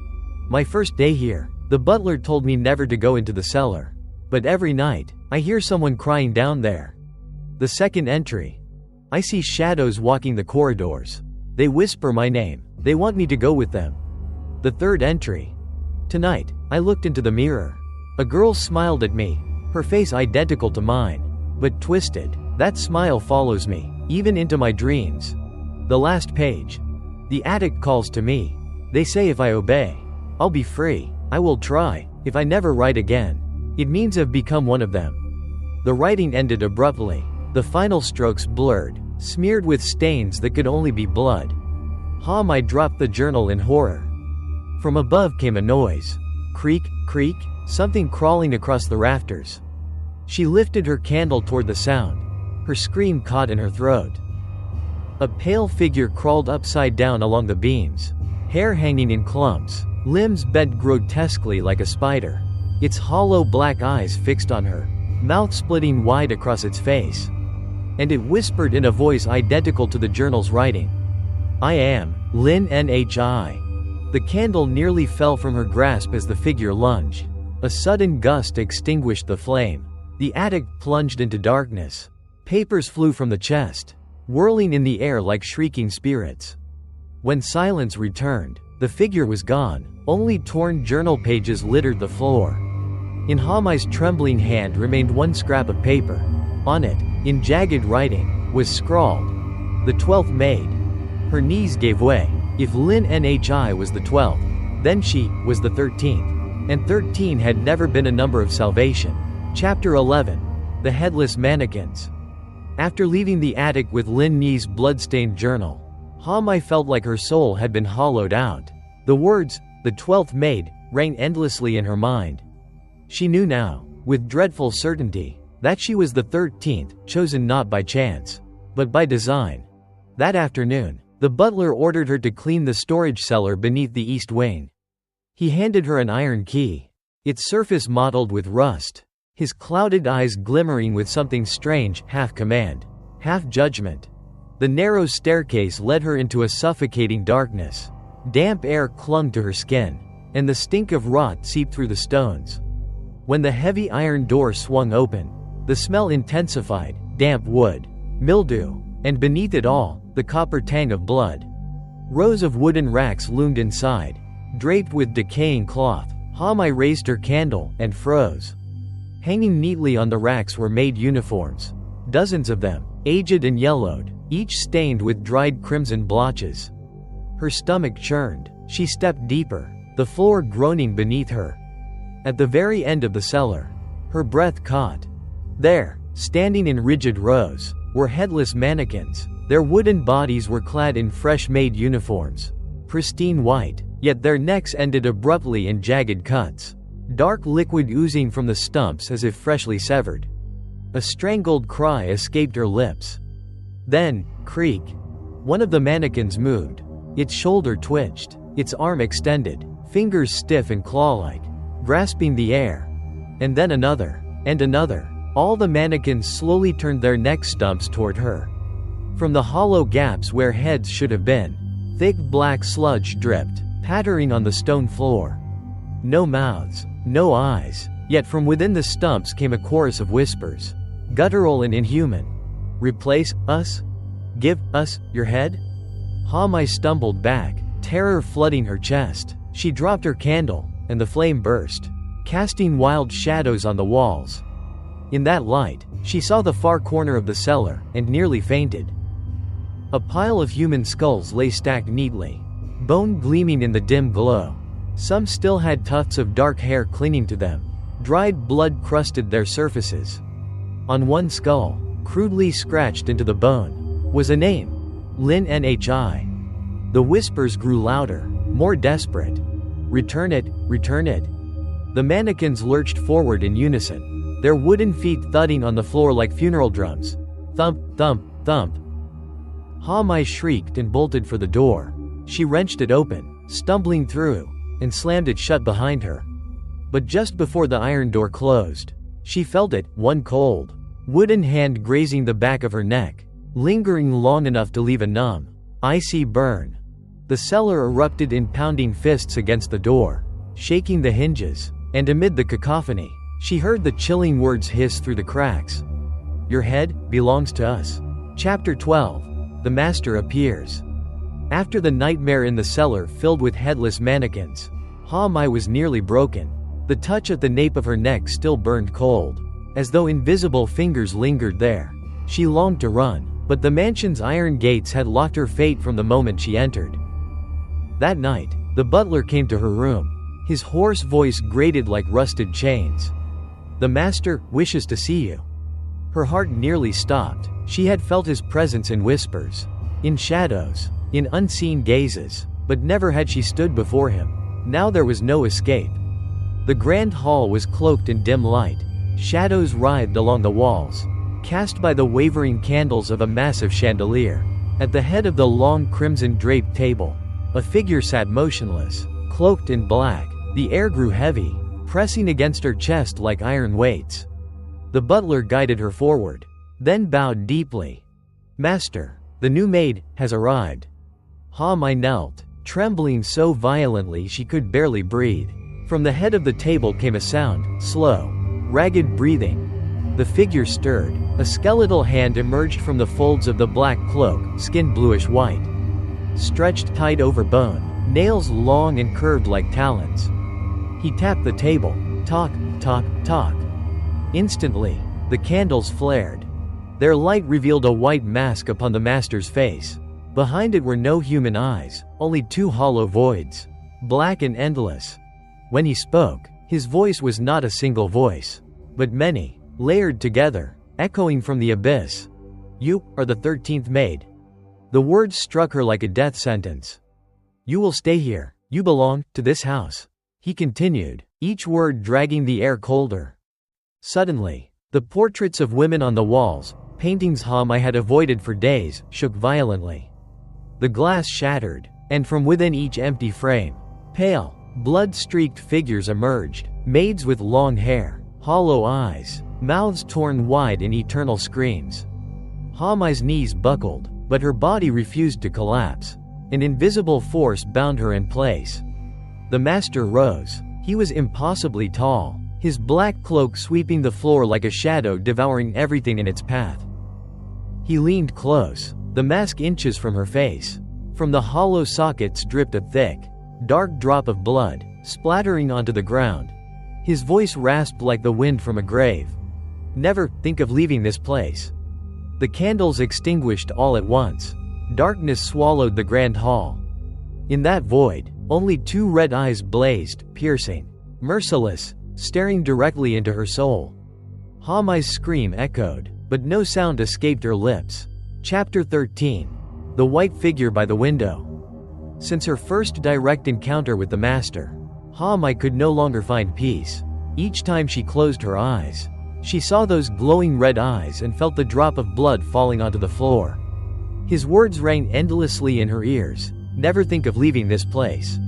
My first day here. The butler told me never to go into the cellar. But every night, I hear someone crying down there. The second entry. I see shadows walking the corridors. They whisper my name. They want me to go with them. The third entry. Tonight, I looked into the mirror. A girl smiled at me, her face identical to mine, but twisted. That smile follows me, even into my dreams. The last page. The attic calls to me. They say if I obey, I'll be free. I will try. If I never write again, it means I've become one of them. The writing ended abruptly. The final strokes blurred, smeared with stains that could only be blood. I dropped the journal in horror. From above came a noise. Creak, creak, something crawling across the rafters. She lifted her candle toward the sound. Her scream caught in her throat. A pale figure crawled upside down along the beams, hair hanging in clumps, limbs bent grotesquely like a spider. Its hollow black eyes fixed on her, mouth splitting wide across its face. And it whispered in a voice identical to the journal's writing. I am Lynn Nhi. The candle nearly fell from her grasp as the figure lunged. A sudden gust extinguished the flame. The attic plunged into darkness. Papers flew from the chest, whirling in the air like shrieking spirits. When silence returned, the figure was gone. Only torn journal pages littered the floor. In Hamai's trembling hand remained one scrap of paper. On it, in jagged writing, was scrawled, "The 12th Maid." Her knees gave way. If Lynn Nhi was the 12th, then she was the 13th. And 13 had never been a number of salvation. Chapter 11. The Headless Mannequins. After leaving the attic with Lynn Nhi's blood-stained journal, Hamai felt like her soul had been hollowed out. The words, "the 12th Maid," rang endlessly in her mind. She knew now, with dreadful certainty, that she was the 13th, chosen not by chance, but by design. That afternoon, the butler ordered her to clean the storage cellar beneath the east wing. He handed her an iron key, its surface mottled with rust, his clouded eyes glimmering with something strange, half command, half judgment. The narrow staircase led her into a suffocating darkness. Damp air clung to her skin, and the stink of rot seeped through the stones. When the heavy iron door swung open, the smell intensified, damp wood, mildew, and beneath it all, the copper tang of blood. Rows of wooden racks loomed inside, draped with decaying cloth. Hamai raised her candle and froze. Hanging neatly on the racks were maid uniforms, dozens of them, aged and yellowed, each stained with dried crimson blotches. Her stomach churned. She stepped deeper, the floor groaning beneath her. At the very end of the cellar, her breath caught. There, standing in rigid rows, were headless mannequins. Their wooden bodies were clad in fresh maid uniforms, pristine white, yet their necks ended abruptly in jagged cuts, dark liquid oozing from the stumps as if freshly severed. A strangled cry escaped her lips. Then, creak. One of the mannequins moved. Its shoulder twitched, its arm extended, fingers stiff and claw-like, grasping the air. And then another, and another. All the mannequins slowly turned their neck stumps toward her. From the hollow gaps where heads should have been, thick black sludge dripped, pattering on the stone floor. No mouths, no eyes, yet from within the stumps came a chorus of whispers, guttural and inhuman. "Replace us? Give us your head?" Ha-mai stumbled back, terror flooding her chest. She dropped her candle, and the flame burst, casting wild shadows on the walls. In that light, she saw the far corner of the cellar, and nearly fainted. A pile of human skulls lay stacked neatly, bone gleaming in the dim glow. Some still had tufts of dark hair clinging to them. Dried blood crusted their surfaces. On one skull, crudely scratched into the bone, was a name: Lin Nhi. The whispers grew louder, more desperate. "Return it, return it." The mannequins lurched forward in unison, their wooden feet thudding on the floor like funeral drums. Thump, thump, thump. Ha-mai shrieked and bolted for the door. She wrenched it open, stumbling through, and slammed it shut behind her. But just before the iron door closed, she felt it, one cold, wooden hand grazing the back of her neck, lingering long enough to leave a numb, icy burn. The cellar erupted in pounding fists against the door, shaking the hinges, and amid the cacophony, she heard the chilling words hiss through the cracks. "Your head belongs to us." Chapter 12. The Master appears. After the nightmare in the cellar filled with headless mannequins, Ha-mai was nearly broken. The touch at the nape of her neck still burned cold, as though invisible fingers lingered there. She longed to run, but the mansion's iron gates had locked her fate from the moment she entered. That night, the butler came to her room. His hoarse voice grated like rusted chains. "The master wishes to see you." Her heart nearly stopped. She had felt his presence in whispers, in shadows, in unseen gazes, but never had she stood before him. Now there was no escape. The grand hall was cloaked in dim light. Shadows writhed along the walls, cast by the wavering candles of a massive chandelier. At the head of the long crimson-draped table, a figure sat motionless, cloaked in black. The air grew heavy, pressing against her chest like iron weights. The butler guided her forward, then bowed deeply. "Master, the new maid has arrived." Ha-mai knelt, trembling so violently she could barely breathe. From the head of the table came a sound, slow, ragged breathing. The figure stirred. A skeletal hand emerged from the folds of the black cloak, skin bluish-white, stretched tight over bone, nails long and curved like talons. He tapped the table. Talk, talk, talk. Instantly, the candles flared. Their light revealed a white mask upon the master's face. Behind it were no human eyes, only two hollow voids, black and endless. When he spoke, his voice was not a single voice, but many, layered together, echoing from the abyss. "You are the 13th maid." The words struck her like a death sentence. "You will stay here. You belong to this house," he continued, each word dragging the air colder. Suddenly, the portraits of women on the walls, paintings Ha-mai had avoided for days, shook violently. The glass shattered, and from within each empty frame, pale, blood-streaked figures emerged, maids with long hair, hollow eyes, mouths torn wide in eternal screams. Ha-mai's knees buckled, but her body refused to collapse. An invisible force bound her in place. The master rose. He was impossibly tall, his black cloak sweeping the floor like a shadow devouring everything in its path. He leaned close, the mask inches from her face. From the hollow sockets dripped a thick, dark drop of blood, splattering onto the ground. His voice rasped like the wind from a grave. "Never think of leaving this place." The candles extinguished all at once. Darkness swallowed the grand hall. In that void, only two red eyes blazed, piercing, merciless, staring directly into her soul. Ha-mai's scream echoed, but no sound escaped her lips. Chapter 13. The white figure by the window. Since her first direct encounter with the master, Ha-mai could no longer find peace. Each time she closed her eyes, she saw those glowing red eyes and felt the drop of blood falling onto the floor. His words rang endlessly in her ears. "Never think of leaving this place."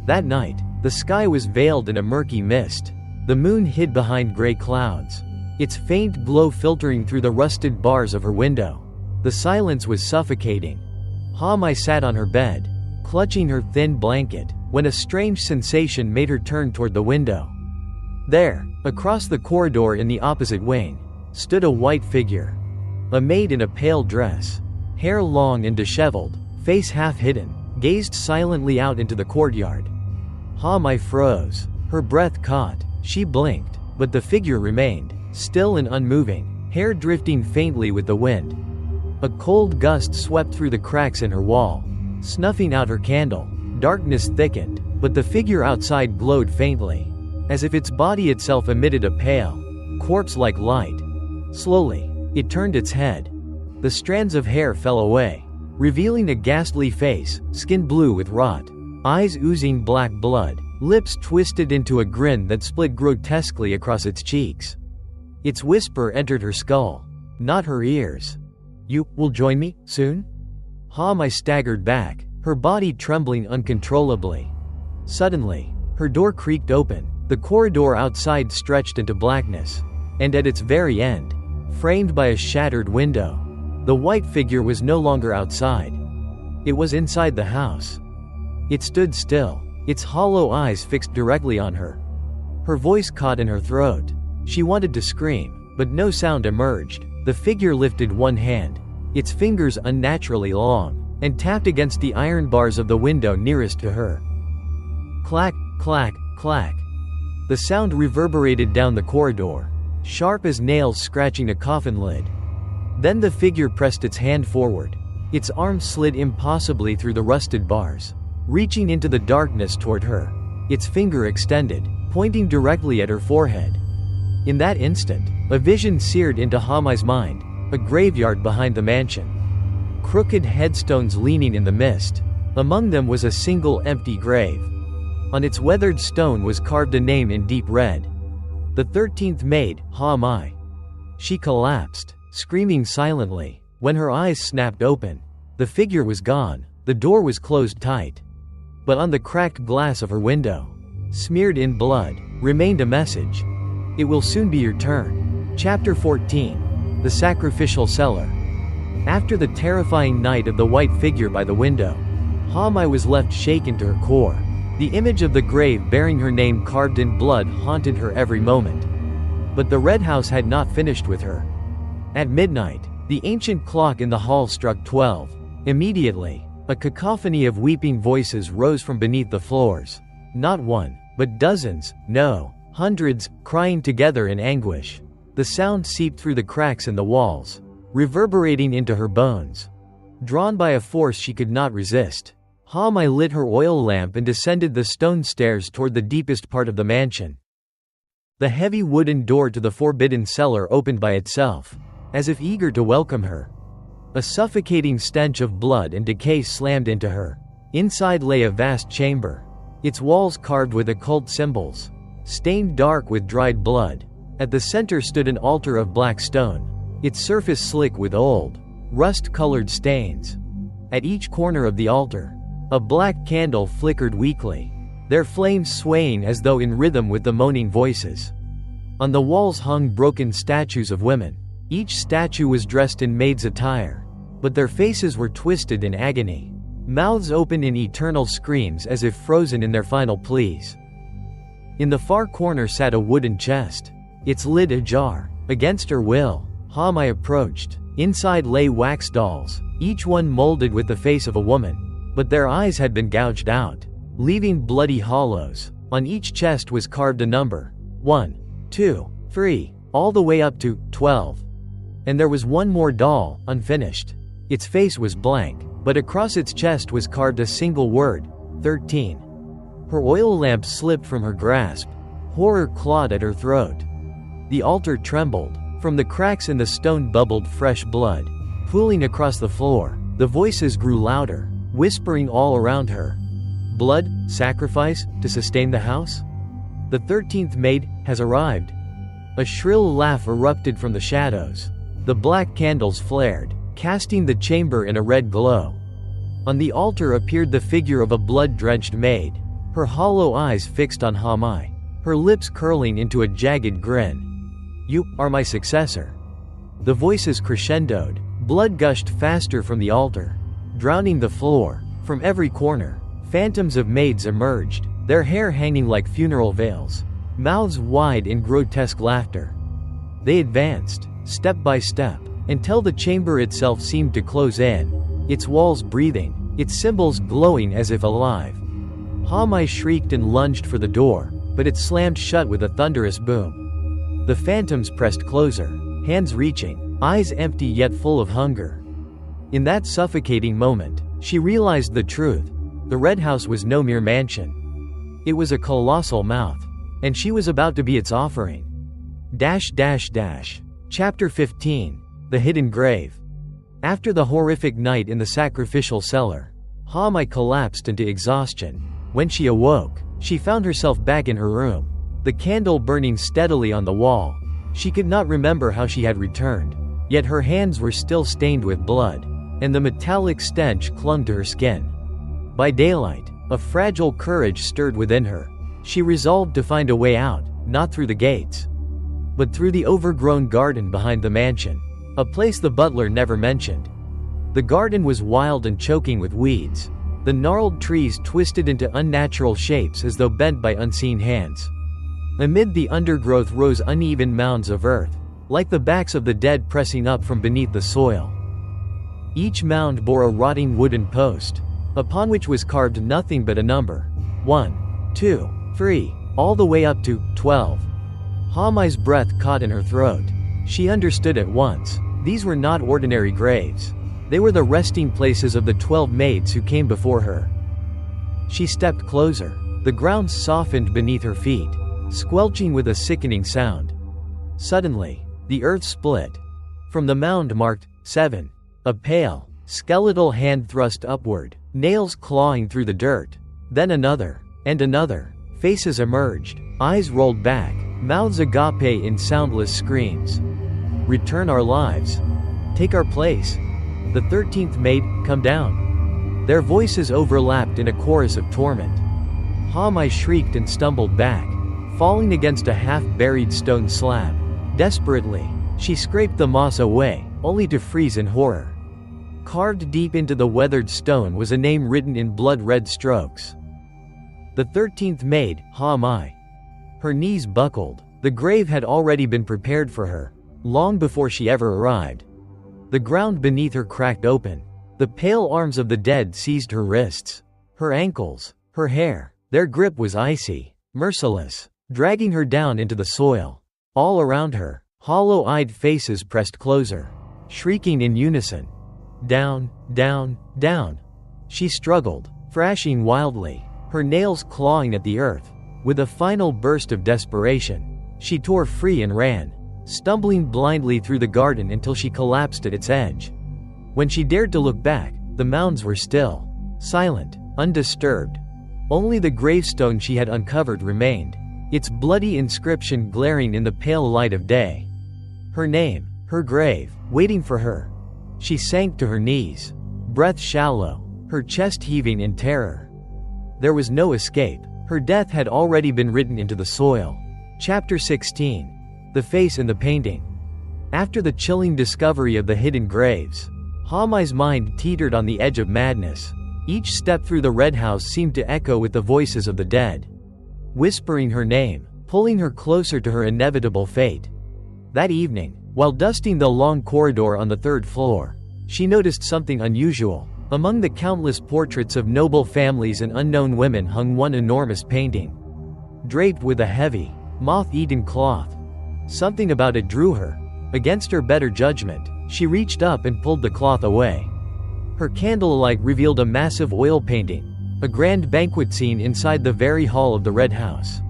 That night, the sky was veiled in a murky mist. The moon hid behind gray clouds, its faint glow filtering through the rusted bars of her window. The silence was suffocating. Ha-mai sat on her bed, clutching her thin blanket, when a strange sensation made her turn toward the window. There, across the corridor in the opposite wing, stood a white figure. A maid in a pale dress, hair long and disheveled, face half hidden, gazed silently out into the courtyard. Ha-mai froze. Her breath caught. She blinked, but the figure remained, still and unmoving, hair drifting faintly with the wind. A cold gust swept through the cracks in her wall, snuffing out her candle. Darkness thickened, but the figure outside glowed faintly, as if its body itself emitted a pale, corpse-like light. Slowly, it turned its head. The strands of hair fell away, revealing a ghastly face, skin blue with rot, eyes oozing black blood, lips twisted into a grin that split grotesquely across its cheeks. Its whisper entered her skull, not her ears. "You will join me, soon?" Ha-mai staggered back, her body trembling uncontrollably. Suddenly, her door creaked open, the corridor outside stretched into blackness, and at its very end, framed by a shattered window, the white figure was no longer outside. It was inside the house. It stood still, its hollow eyes fixed directly on her. Her voice caught in her throat. She wanted to scream, but no sound emerged. The figure lifted one hand, its fingers unnaturally long, and tapped against the iron bars of the window nearest to her. Clack, clack, clack. The sound reverberated down the corridor, sharp as nails scratching a coffin lid. Then the figure pressed its hand forward. Its arm slid impossibly through the rusted bars, reaching into the darkness toward her. Its finger extended, pointing directly at her forehead. In that instant, a vision seared into Ha-mai's mind, a graveyard behind the mansion. Crooked headstones leaning in the mist. Among them was a single empty grave. On its weathered stone was carved a name in deep red. The 13th Maid, Ha-mai. She collapsed, screaming silently. When her eyes snapped open, the figure was gone. The door was closed tight. But on the cracked glass of her window, smeared in blood, remained a message. "It will soon be your turn." Chapter 14. The Sacrificial Cellar. After the terrifying night of the white figure by the window, Ha-mai was left shaken to her core. The image of the grave bearing her name carved in blood haunted her every moment. But the red house had not finished with her. At midnight, the ancient clock in the hall struck 12. Immediately, a cacophony of weeping voices rose from beneath the floors. Not one, but dozens, no, hundreds, crying together in anguish. The sound seeped through the cracks in the walls, reverberating into her bones. Drawn by a force she could not resist, Ha-mai lit her oil lamp and descended the stone stairs toward the deepest part of the mansion. The heavy wooden door to the forbidden cellar opened by itself, as if eager to welcome her. A suffocating stench of blood and decay slammed into her. Inside lay a vast chamber, its walls carved with occult symbols, stained dark with dried blood. At the center stood an altar of black stone, its surface slick with old, rust-colored stains. At each corner of the altar, a black candle flickered weakly, their flames swaying as though in rhythm with the moaning voices. On the walls hung broken statues of women. Each statue was dressed in maid's attire, but their faces were twisted in agony, mouths open in eternal screams as if frozen in their final pleas. In the far corner sat a wooden chest, its lid ajar. Against her will, Ha-mai approached. Inside lay wax dolls, each one molded with the face of a woman, but their eyes had been gouged out, leaving bloody hollows. On each chest was carved a number, 1, 2, 3, all the way up to 12. And there was one more doll, unfinished. Its face was blank, but across its chest was carved a single word, 13. Her oil lamp slipped from her grasp. Horror clawed at her throat. The altar trembled. From the cracks in the stone bubbled fresh blood, pooling across the floor. The voices grew louder, whispering all around her. Blood, sacrifice, to sustain the house? The 13th maid has arrived. A shrill laugh erupted from the shadows. The black candles flared, casting the chamber in a red glow. On the altar appeared the figure of a blood-drenched maid, her hollow eyes fixed on Ha-mai, her lips curling into a jagged grin. "You are my successor." The voices crescendoed. Blood gushed faster from the altar, drowning the floor. From every corner, phantoms of maids emerged, their hair hanging like funeral veils, mouths wide in grotesque laughter. They advanced, step by step, until the chamber itself seemed to close in, its walls breathing, its symbols glowing as if alive. Mai shrieked and lunged for the door, but it slammed shut with a thunderous boom. The phantoms pressed closer, hands reaching, eyes empty yet full of hunger. In that suffocating moment, she realized the truth. The Red House was no mere mansion. It was a colossal mouth, and she was about to be its offering. Chapter 15. The Hidden Grave. After the horrific night in the sacrificial cellar, Mai collapsed into exhaustion. When she awoke, she found herself back in her room, the candle burning steadily on the wall. She could not remember how she had returned, yet her hands were still stained with blood, and the metallic stench clung to her skin. By daylight, a fragile courage stirred within her. She resolved to find a way out, not through the gates, but through the overgrown garden behind the mansion, a place the butler never mentioned. The garden was wild and choking with weeds. The gnarled trees twisted into unnatural shapes as though bent by unseen hands. Amid the undergrowth rose uneven mounds of earth, like the backs of the dead pressing up from beneath the soil. Each mound bore a rotting wooden post, upon which was carved nothing but a number. 1, 2, 3, all the way up to 12. Mai's breath caught in her throat. She understood at once. These were not ordinary graves. They were the resting places of the 12 maids who came before her. She stepped closer. The ground softened beneath her feet, squelching with a sickening sound. Suddenly, the earth split. From the mound marked 7, a pale, skeletal hand thrust upward, nails clawing through the dirt. Then another, and another. Faces emerged, eyes rolled back, mouths agape in soundless screams. Return our lives. Take our place. The 13th maid, come down. Their voices overlapped in a chorus of torment. Mai shrieked and stumbled back, falling against a half-buried stone slab. Desperately, she scraped the moss away, only to freeze in horror. Carved deep into the weathered stone was a name written in blood-red strokes. The 13th maid, Mai. Her knees buckled. The grave had already been prepared for her, long before she ever arrived. The ground beneath her cracked open. The pale arms of the dead seized her wrists, her ankles, her hair. Their grip was icy, merciless, dragging her down into the soil. All around her, hollow-eyed faces pressed closer, shrieking in unison. Down, down, down. She struggled, thrashing wildly, her nails clawing at the earth. With a final burst of desperation, she tore free and ran, stumbling blindly through the garden until she collapsed at its edge. When she dared to look back, the mounds were still, silent, undisturbed. Only the gravestone she had uncovered remained, its bloody inscription glaring in the pale light of day. Her name, her grave, waiting for her. She sank to her knees, breath shallow, her chest heaving in terror. There was no escape. Her death had already been written into the soil. Chapter 16. The Face in the Painting. After the chilling discovery of the hidden graves, Mai's mind teetered on the edge of madness. Each step through the Red House seemed to echo with the voices of the dead, whispering her name, pulling her closer to her inevitable fate. That evening, while dusting the long corridor on the 3rd floor, she noticed something unusual. Among the countless portraits of noble families and unknown women hung one enormous painting, draped with a heavy, moth-eaten cloth. Something about it drew her. Against her better judgment, she reached up and pulled the cloth away. Her candlelight revealed a massive oil painting, a grand banquet scene inside the very hall of the Red House.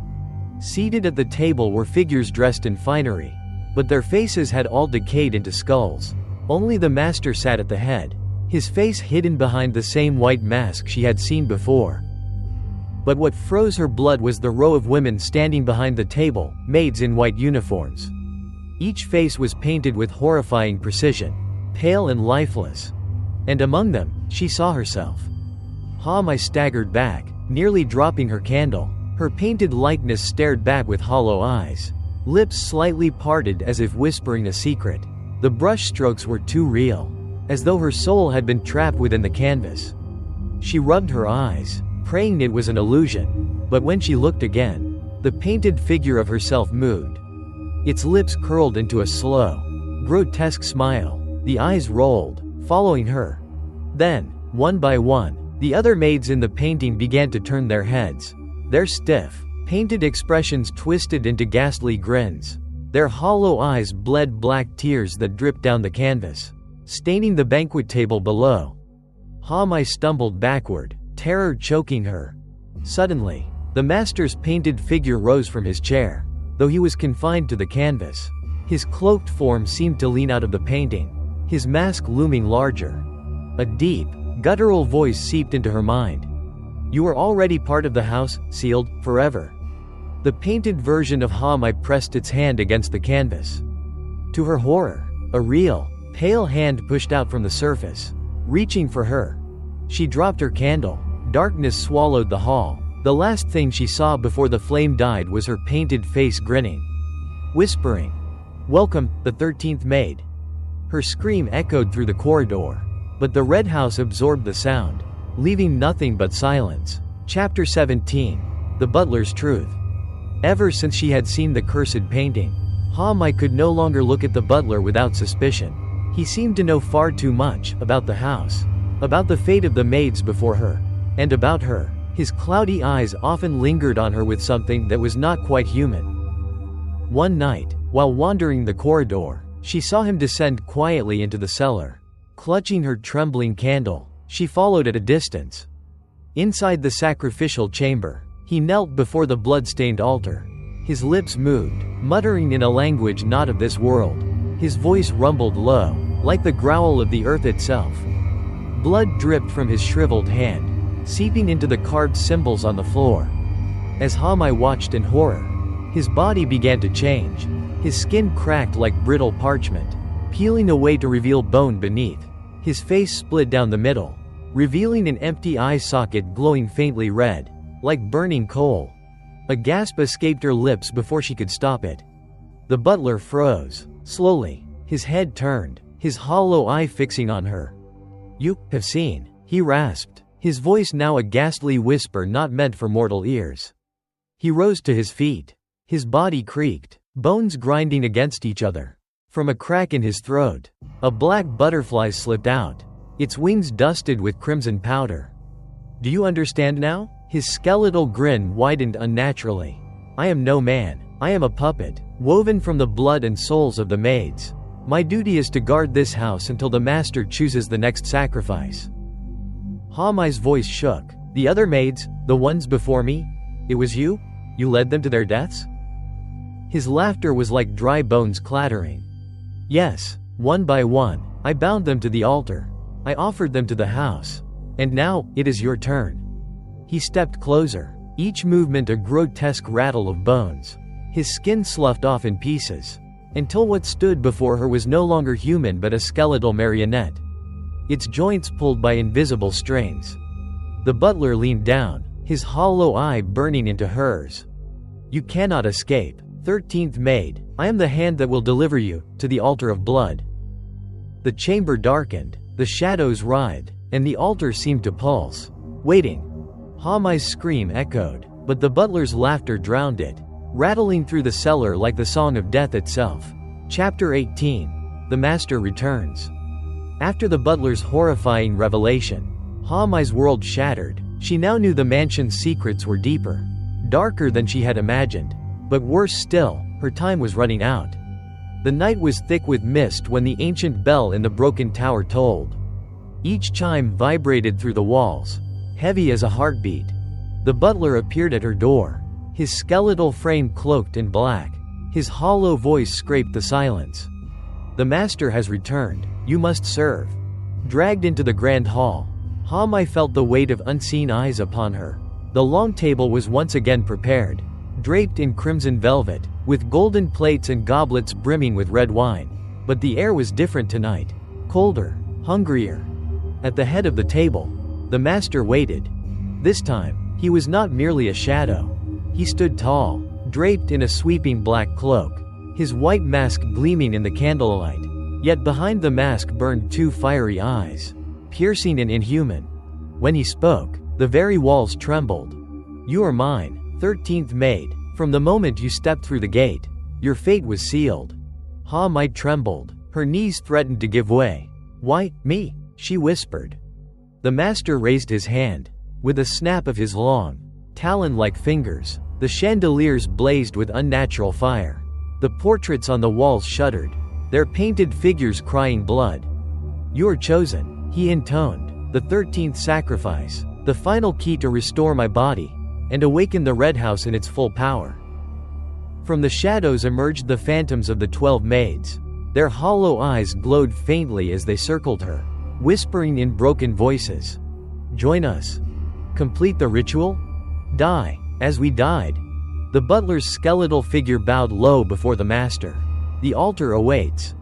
Seated at the table were figures dressed in finery, but their faces had all decayed into skulls. Only the master sat at the head, his face hidden behind the same white mask she had seen before. But what froze her blood was the row of women standing behind the table, maids in white uniforms. Each face was painted with horrifying precision, pale and lifeless. And among them, she saw herself. Mai staggered back, nearly dropping her candle. Her painted likeness stared back with hollow eyes, lips slightly parted as if whispering a secret. The brush strokes were too real, as though her soul had been trapped within the canvas. She rubbed her eyes, praying it was an illusion, but when she looked again, the painted figure of herself moved. Its lips curled into a slow, grotesque smile, the eyes rolled, following her. Then, One by one, the other maids in the painting began to turn their heads. Their stiff, painted expressions twisted into ghastly grins. Their hollow eyes bled black tears that dripped down the canvas, staining the banquet table below. Mai stumbled backward, terror choking her. Suddenly, the master's painted figure rose from his chair. Though he was confined to the canvas, his cloaked form seemed to lean out of the painting, his mask looming larger. A deep, guttural voice seeped into her mind. "You are already part of the house, sealed forever." The painted version of Mai pressed its hand against the canvas. To her horror, a real, pale hand pushed out from the surface, reaching for her. She dropped her candle. Darkness swallowed the hall. The last thing she saw before the flame died was her painted face grinning, whispering, "Welcome, the 13th maid." Her scream echoed through the corridor, but the red house absorbed the sound, leaving nothing but silence. Chapter 17. The Butler's Truth. Ever since she had seen the cursed painting, Mai could no longer look at the butler without suspicion. He seemed to know far too much about the house, about the fate of the maids before her, and about her. His cloudy eyes often lingered on her with something that was not quite human. One night, while wandering the corridor, she saw him descend quietly into the cellar. Clutching her trembling candle, she followed at a distance. Inside the sacrificial chamber, he knelt before the blood-stained altar. His lips moved, muttering in a language not of this world. His voice rumbled low, like the growl of the earth itself. Blood dripped from his shriveled hand, seeping into the carved symbols on the floor. As Mai watched in horror, his body began to change. His skin cracked like brittle parchment, peeling away to reveal bone beneath. His face split down the middle, revealing an empty eye socket glowing faintly red, like burning coal. A gasp escaped her lips before she could stop it. The butler froze. Slowly, his head turned, his hollow eye fixing on her. "You have seen," he rasped, his voice now a ghastly whisper not meant for mortal ears. He rose to his feet. His body creaked, bones grinding against each other. From a crack in his throat, a black butterfly slipped out, its wings dusted with crimson powder. "Do you understand now?" His skeletal grin widened unnaturally. "I am no man. I am a puppet, woven from the blood and souls of the maids. My duty is to guard this house until the master chooses the next sacrifice." Mai's voice shook. "The other maids, the ones before me? It was you? You led them to their deaths?" His laughter was like dry bones clattering. "Yes, one by one, I bound them to the altar. I offered them to the house. And now, it is your turn." He stepped closer, each movement a grotesque rattle of bones. His skin sloughed off in pieces, until what stood before her was no longer human but a skeletal marionette, its joints pulled by invisible strings. The butler leaned down, his hollow eye burning into hers. "You cannot escape, 13th maid. I am the hand that will deliver you to the altar of blood." The chamber darkened, the shadows writhed, and the altar seemed to pulse, waiting. Mai's scream echoed, but the butler's laughter drowned it, rattling through the cellar like the song of death itself. Chapter 18. The Master Returns. After the butler's horrifying revelation, Mai's world shattered. She now knew the mansion's secrets were deeper, darker than she had imagined. But worse still, her time was running out. The night was thick with mist when the ancient bell in the broken tower tolled. Each chime vibrated through the walls, heavy as a heartbeat. The butler appeared at her door, his skeletal frame cloaked in black. His hollow voice scraped the silence. "The master has returned. You must serve." Dragged into the grand hall, Mai felt the weight of unseen eyes upon her. The long table was once again prepared, draped in crimson velvet, with golden plates and goblets brimming with red wine. But the air was different tonight, colder, hungrier. At the head of the table, the master waited. This time, he was not merely a shadow. He stood tall, draped in a sweeping black cloak, his white mask gleaming in the candlelight. Yet behind the mask burned two fiery eyes, piercing and inhuman. When he spoke, the very walls trembled. "You are mine, 13th maid. From the moment you stepped through the gate, your fate was sealed." Mai trembled, her knees threatened to give way. "Why, me?" she whispered. The master raised his hand. With a snap of his long, talon-like fingers, the chandeliers blazed with unnatural fire. The portraits on the walls shuddered, their painted figures crying blood. "You are chosen," he intoned, "the 13th sacrifice, the final key to restore my body and awaken the Red House in its full power." From the shadows emerged the phantoms of the 12 maids. Their hollow eyes glowed faintly as they circled her, whispering in broken voices, "Join us. Complete the ritual? Die, as we died." The butler's skeletal figure bowed low before the master. "The altar awaits."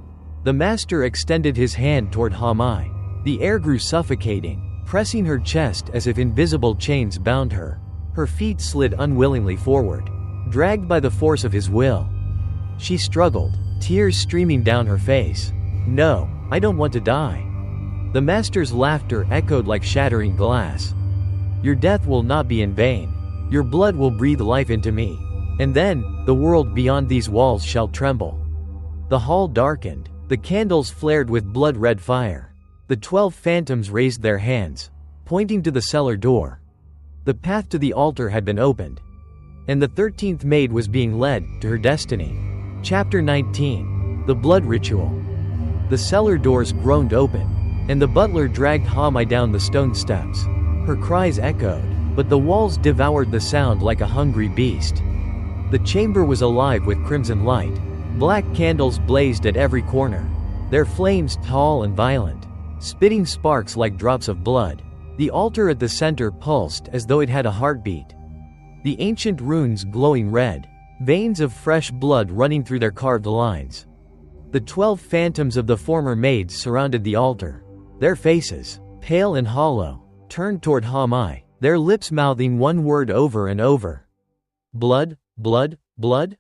The master extended his hand toward Hamai. The air grew suffocating, pressing her chest as if invisible chains bound her. Her feet slid unwillingly forward, dragged by the force of his will. She struggled, tears streaming down her face. "No, I don't want to die." The master's laughter echoed like shattering glass. "Your death will not be in vain. Your blood will breathe life into me. And then, the world beyond these walls shall tremble." The hall darkened. The candles flared with blood-red fire. The 12 phantoms raised their hands, pointing to the cellar door. The path to the altar had been opened, and the 13th maid was being led to her destiny. Chapter 19. The Blood Ritual. The cellar doors groaned open, and the butler dragged Hamai down the stone steps. Her cries echoed, but the walls devoured the sound like a hungry beast. The chamber was alive with crimson light. Black candles blazed at every corner, their flames tall and violent, spitting sparks like drops of blood. The altar at the center pulsed as though it had a heartbeat. The ancient runes glowing red, veins of fresh blood running through their carved lines. The 12 phantoms of the former maids surrounded the altar, their faces, pale and hollow, turned toward Hamai, their lips mouthing one word over and over. "Blood, blood, blood?"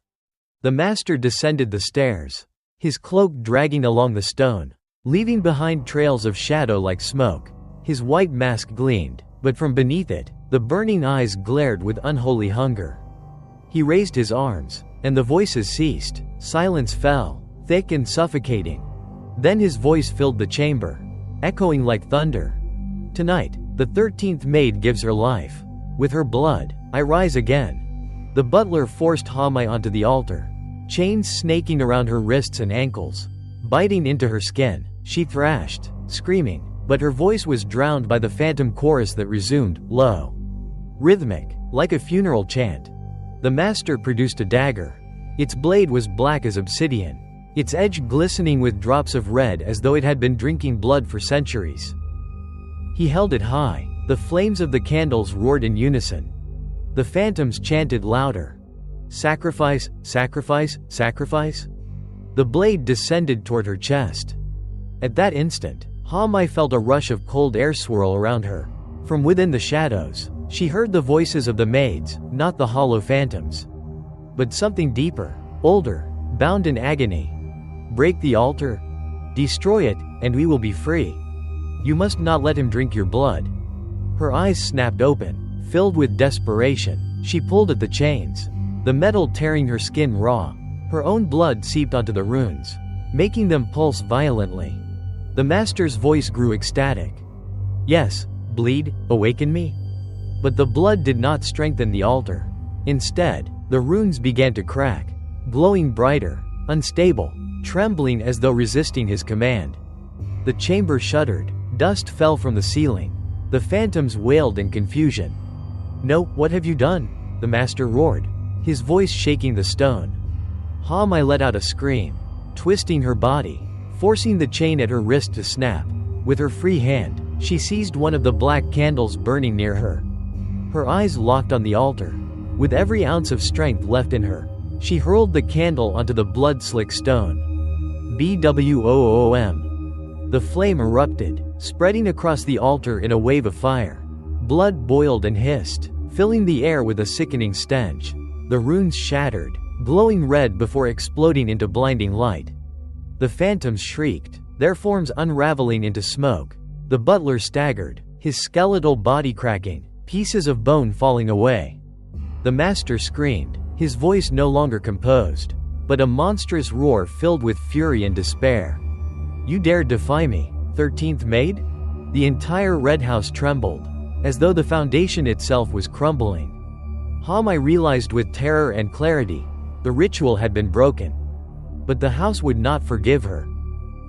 The master descended the stairs, his cloak dragging along the stone, leaving behind trails of shadow like smoke. His white mask gleamed, but from beneath it, the burning eyes glared with unholy hunger. He raised his arms, and the voices ceased. Silence fell, thick and suffocating. Then his voice filled the chamber, echoing like thunder. "Tonight, the 13th maid gives her life. With her blood, I rise again." The butler forced Hamai onto the altar, chains snaking around her wrists and ankles, biting into her skin. She thrashed, screaming, but her voice was drowned by the phantom chorus that resumed, low, rhythmic, like a funeral chant. The master produced a dagger. Its blade was black as obsidian, its edge glistening with drops of red as though it had been drinking blood for centuries. He held it high. The flames of the candles roared in unison. The phantoms chanted louder. "Sacrifice, sacrifice, sacrifice." The blade descended toward her chest. At that instant, Hamai felt a rush of cold air swirl around her. From within the shadows, she heard the voices of the maids, not the hollow phantoms, but something deeper, older, bound in agony. "Break the altar, destroy it, and we will be free. You must not let him drink your blood." Her eyes snapped open, filled with desperation. She pulled at the chains, the metal tearing her skin raw. Her own blood seeped onto the runes, making them pulse violently. The master's voice grew ecstatic. "Yes, bleed, awaken me." But the blood did not strengthen the altar. Instead, the runes began to crack, glowing brighter, unstable, trembling as though resisting his command. The chamber shuddered, dust fell from the ceiling. The phantoms wailed in confusion. "No, what have you done?" the master roared, his voice shaking the stone. Hamai let out a scream, twisting her body, forcing the chain at her wrist to snap. With her free hand, she seized one of the black candles burning near her. Her eyes locked on the altar. With every ounce of strength left in her, she hurled the candle onto the blood-slick stone. BWOOM. The flame erupted, spreading across the altar in a wave of fire. Blood boiled and hissed, filling the air with a sickening stench. The runes shattered, glowing red before exploding into blinding light. The phantoms shrieked, their forms unraveling into smoke. The butler staggered, his skeletal body cracking, pieces of bone falling away. The master screamed, his voice no longer composed, but a monstrous roar filled with fury and despair. "You dared defy me, 13th maid? The entire red house trembled, as though the foundation itself was crumbling. Hamai realized with terror and clarity, the ritual had been broken. But the house would not forgive her.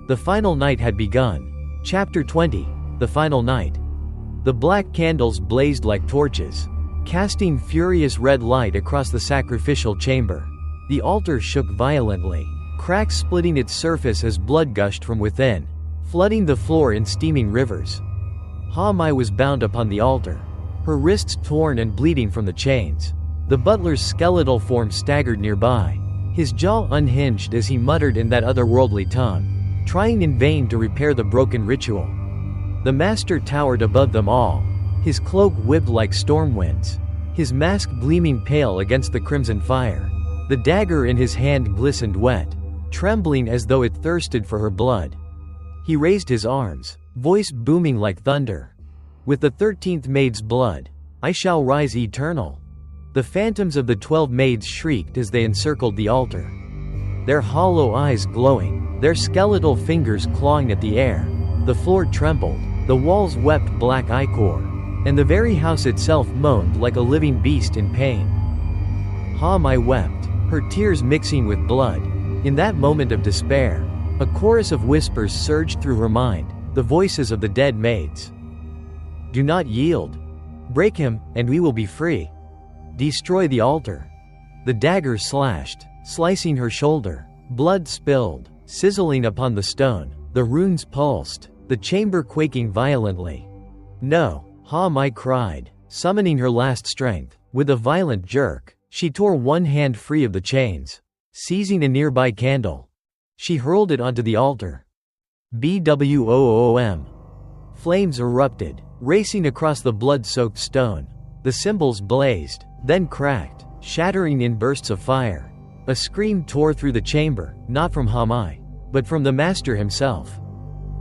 The final night had begun. Chapter 20, The Final Night. The black candles blazed like torches, casting furious red light across the sacrificial chamber. The altar shook violently, cracks splitting its surface as blood gushed from within, flooding the floor in steaming rivers. Hamai was bound upon the altar, her wrists torn and bleeding from the chains. The butler's skeletal form staggered nearby, his jaw unhinged as he muttered in that otherworldly tongue, trying in vain to repair the broken ritual. The master towered above them all, his cloak whipped like storm winds, his mask gleaming pale against the crimson fire. The dagger in his hand glistened wet, trembling as though it thirsted for her blood. He raised his arms, voice booming like thunder. With the 13th maid's blood, I shall rise eternal. The phantoms of the 12 maids shrieked as they encircled the altar, their hollow eyes glowing, their skeletal fingers clawing at the air. The floor trembled, the walls wept black ichor, and the very house itself moaned like a living beast in pain. Hamai wept, her tears mixing with blood. In that moment of despair, a chorus of whispers surged through her mind, the voices of the dead maids. Do not yield. Break him, and we will be free. Destroy the altar. The dagger slashed, slicing her shoulder. Blood spilled, sizzling upon the stone. The runes pulsed, the chamber quaking violently. No, Hamai cried, summoning her last strength. With a violent jerk, she tore one hand free of the chains. Seizing a nearby candle, she hurled it onto the altar. BWOOM. Flames erupted, racing across the blood-soaked stone. The symbols blazed, then cracked, shattering in bursts of fire. A scream tore through the chamber, not from Hamai, but from the master himself.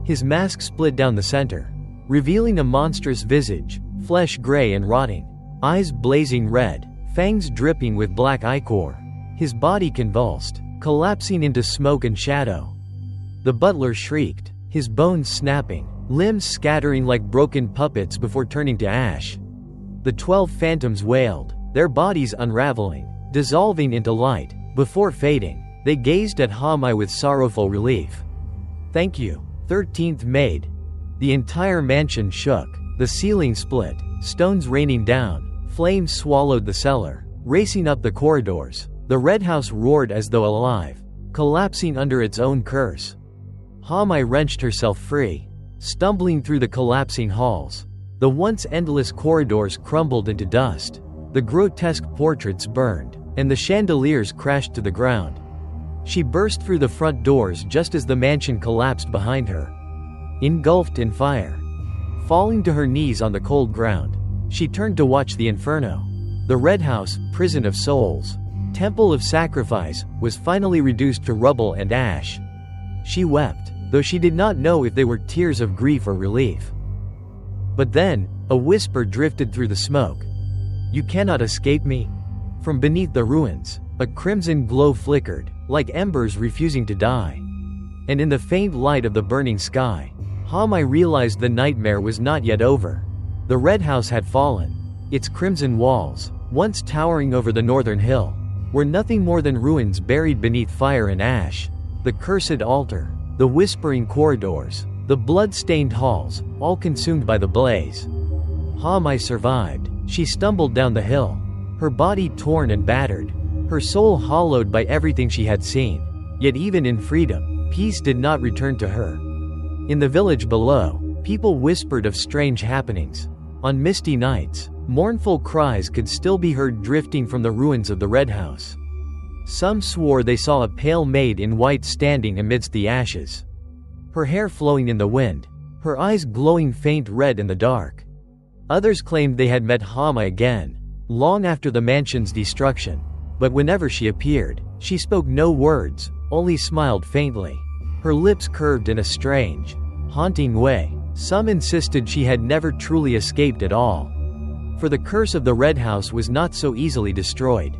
His mask split down the center, revealing a monstrous visage, flesh gray and rotting, eyes blazing red, fangs dripping with black ichor. His body convulsed, collapsing into smoke and shadow. The butler shrieked, his bones snapping, limbs scattering like broken puppets before turning to ash. The 12 phantoms wailed, their bodies unraveling, dissolving into light. Before fading, they gazed at Hamai with sorrowful relief. Thank you, 13th maid. The entire mansion shook, the ceiling split, stones raining down, flames swallowed the cellar, racing up the corridors. The red house roared as though alive, collapsing under its own curse. Hamai wrenched herself free, stumbling through the collapsing halls. The once endless corridors crumbled into dust. The grotesque portraits burned, and the chandeliers crashed to the ground. She burst through the front doors just as the mansion collapsed behind her, engulfed in fire. Falling to her knees on the cold ground, she turned to watch the inferno. The red house, prison of souls, temple of sacrifice, was finally reduced to rubble and ash. She wept, though she did not know if they were tears of grief or relief. But then, a whisper drifted through the smoke. You cannot escape me? From beneath the ruins, a crimson glow flickered, like embers refusing to die. And in the faint light of the burning sky, Hamai realized the nightmare was not yet over. The red house had fallen. Its crimson walls, once towering over the northern hill, were nothing more than ruins buried beneath fire and ash. The cursed altar, the whispering corridors, the blood-stained halls, all consumed by the blaze. Hamai survived. She stumbled down the hill, her body torn and battered, her soul hollowed by everything she had seen. Yet even in freedom, peace did not return to her. In the village below, people whispered of strange happenings. On misty nights, mournful cries could still be heard drifting from the ruins of the red house. Some swore they saw a pale maid in white standing amidst the ashes, her hair flowing in the wind, her eyes glowing faint red in the dark. Others claimed they had met Hamai again, long after the mansion's destruction. But whenever she appeared, she spoke no words, only smiled faintly. Her lips curved in a strange, haunting way. Some insisted she had never truly escaped at all. For the curse of the red house was not so easily destroyed.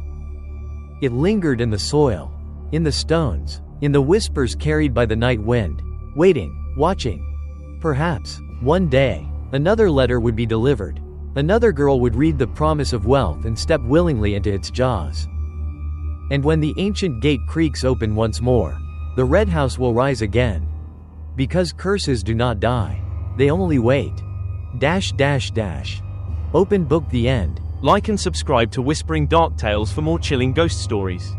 It lingered in the soil, in the stones, in the whispers carried by the night wind, waiting, watching. Perhaps, One day, another letter would be delivered. Another girl would read the promise of wealth and step willingly into its jaws. And when the ancient gate creaks open once more, the red house will rise again. Because curses do not die. They only wait. Open book, the end. Like and subscribe to Whispering Dark Tales for more chilling ghost stories.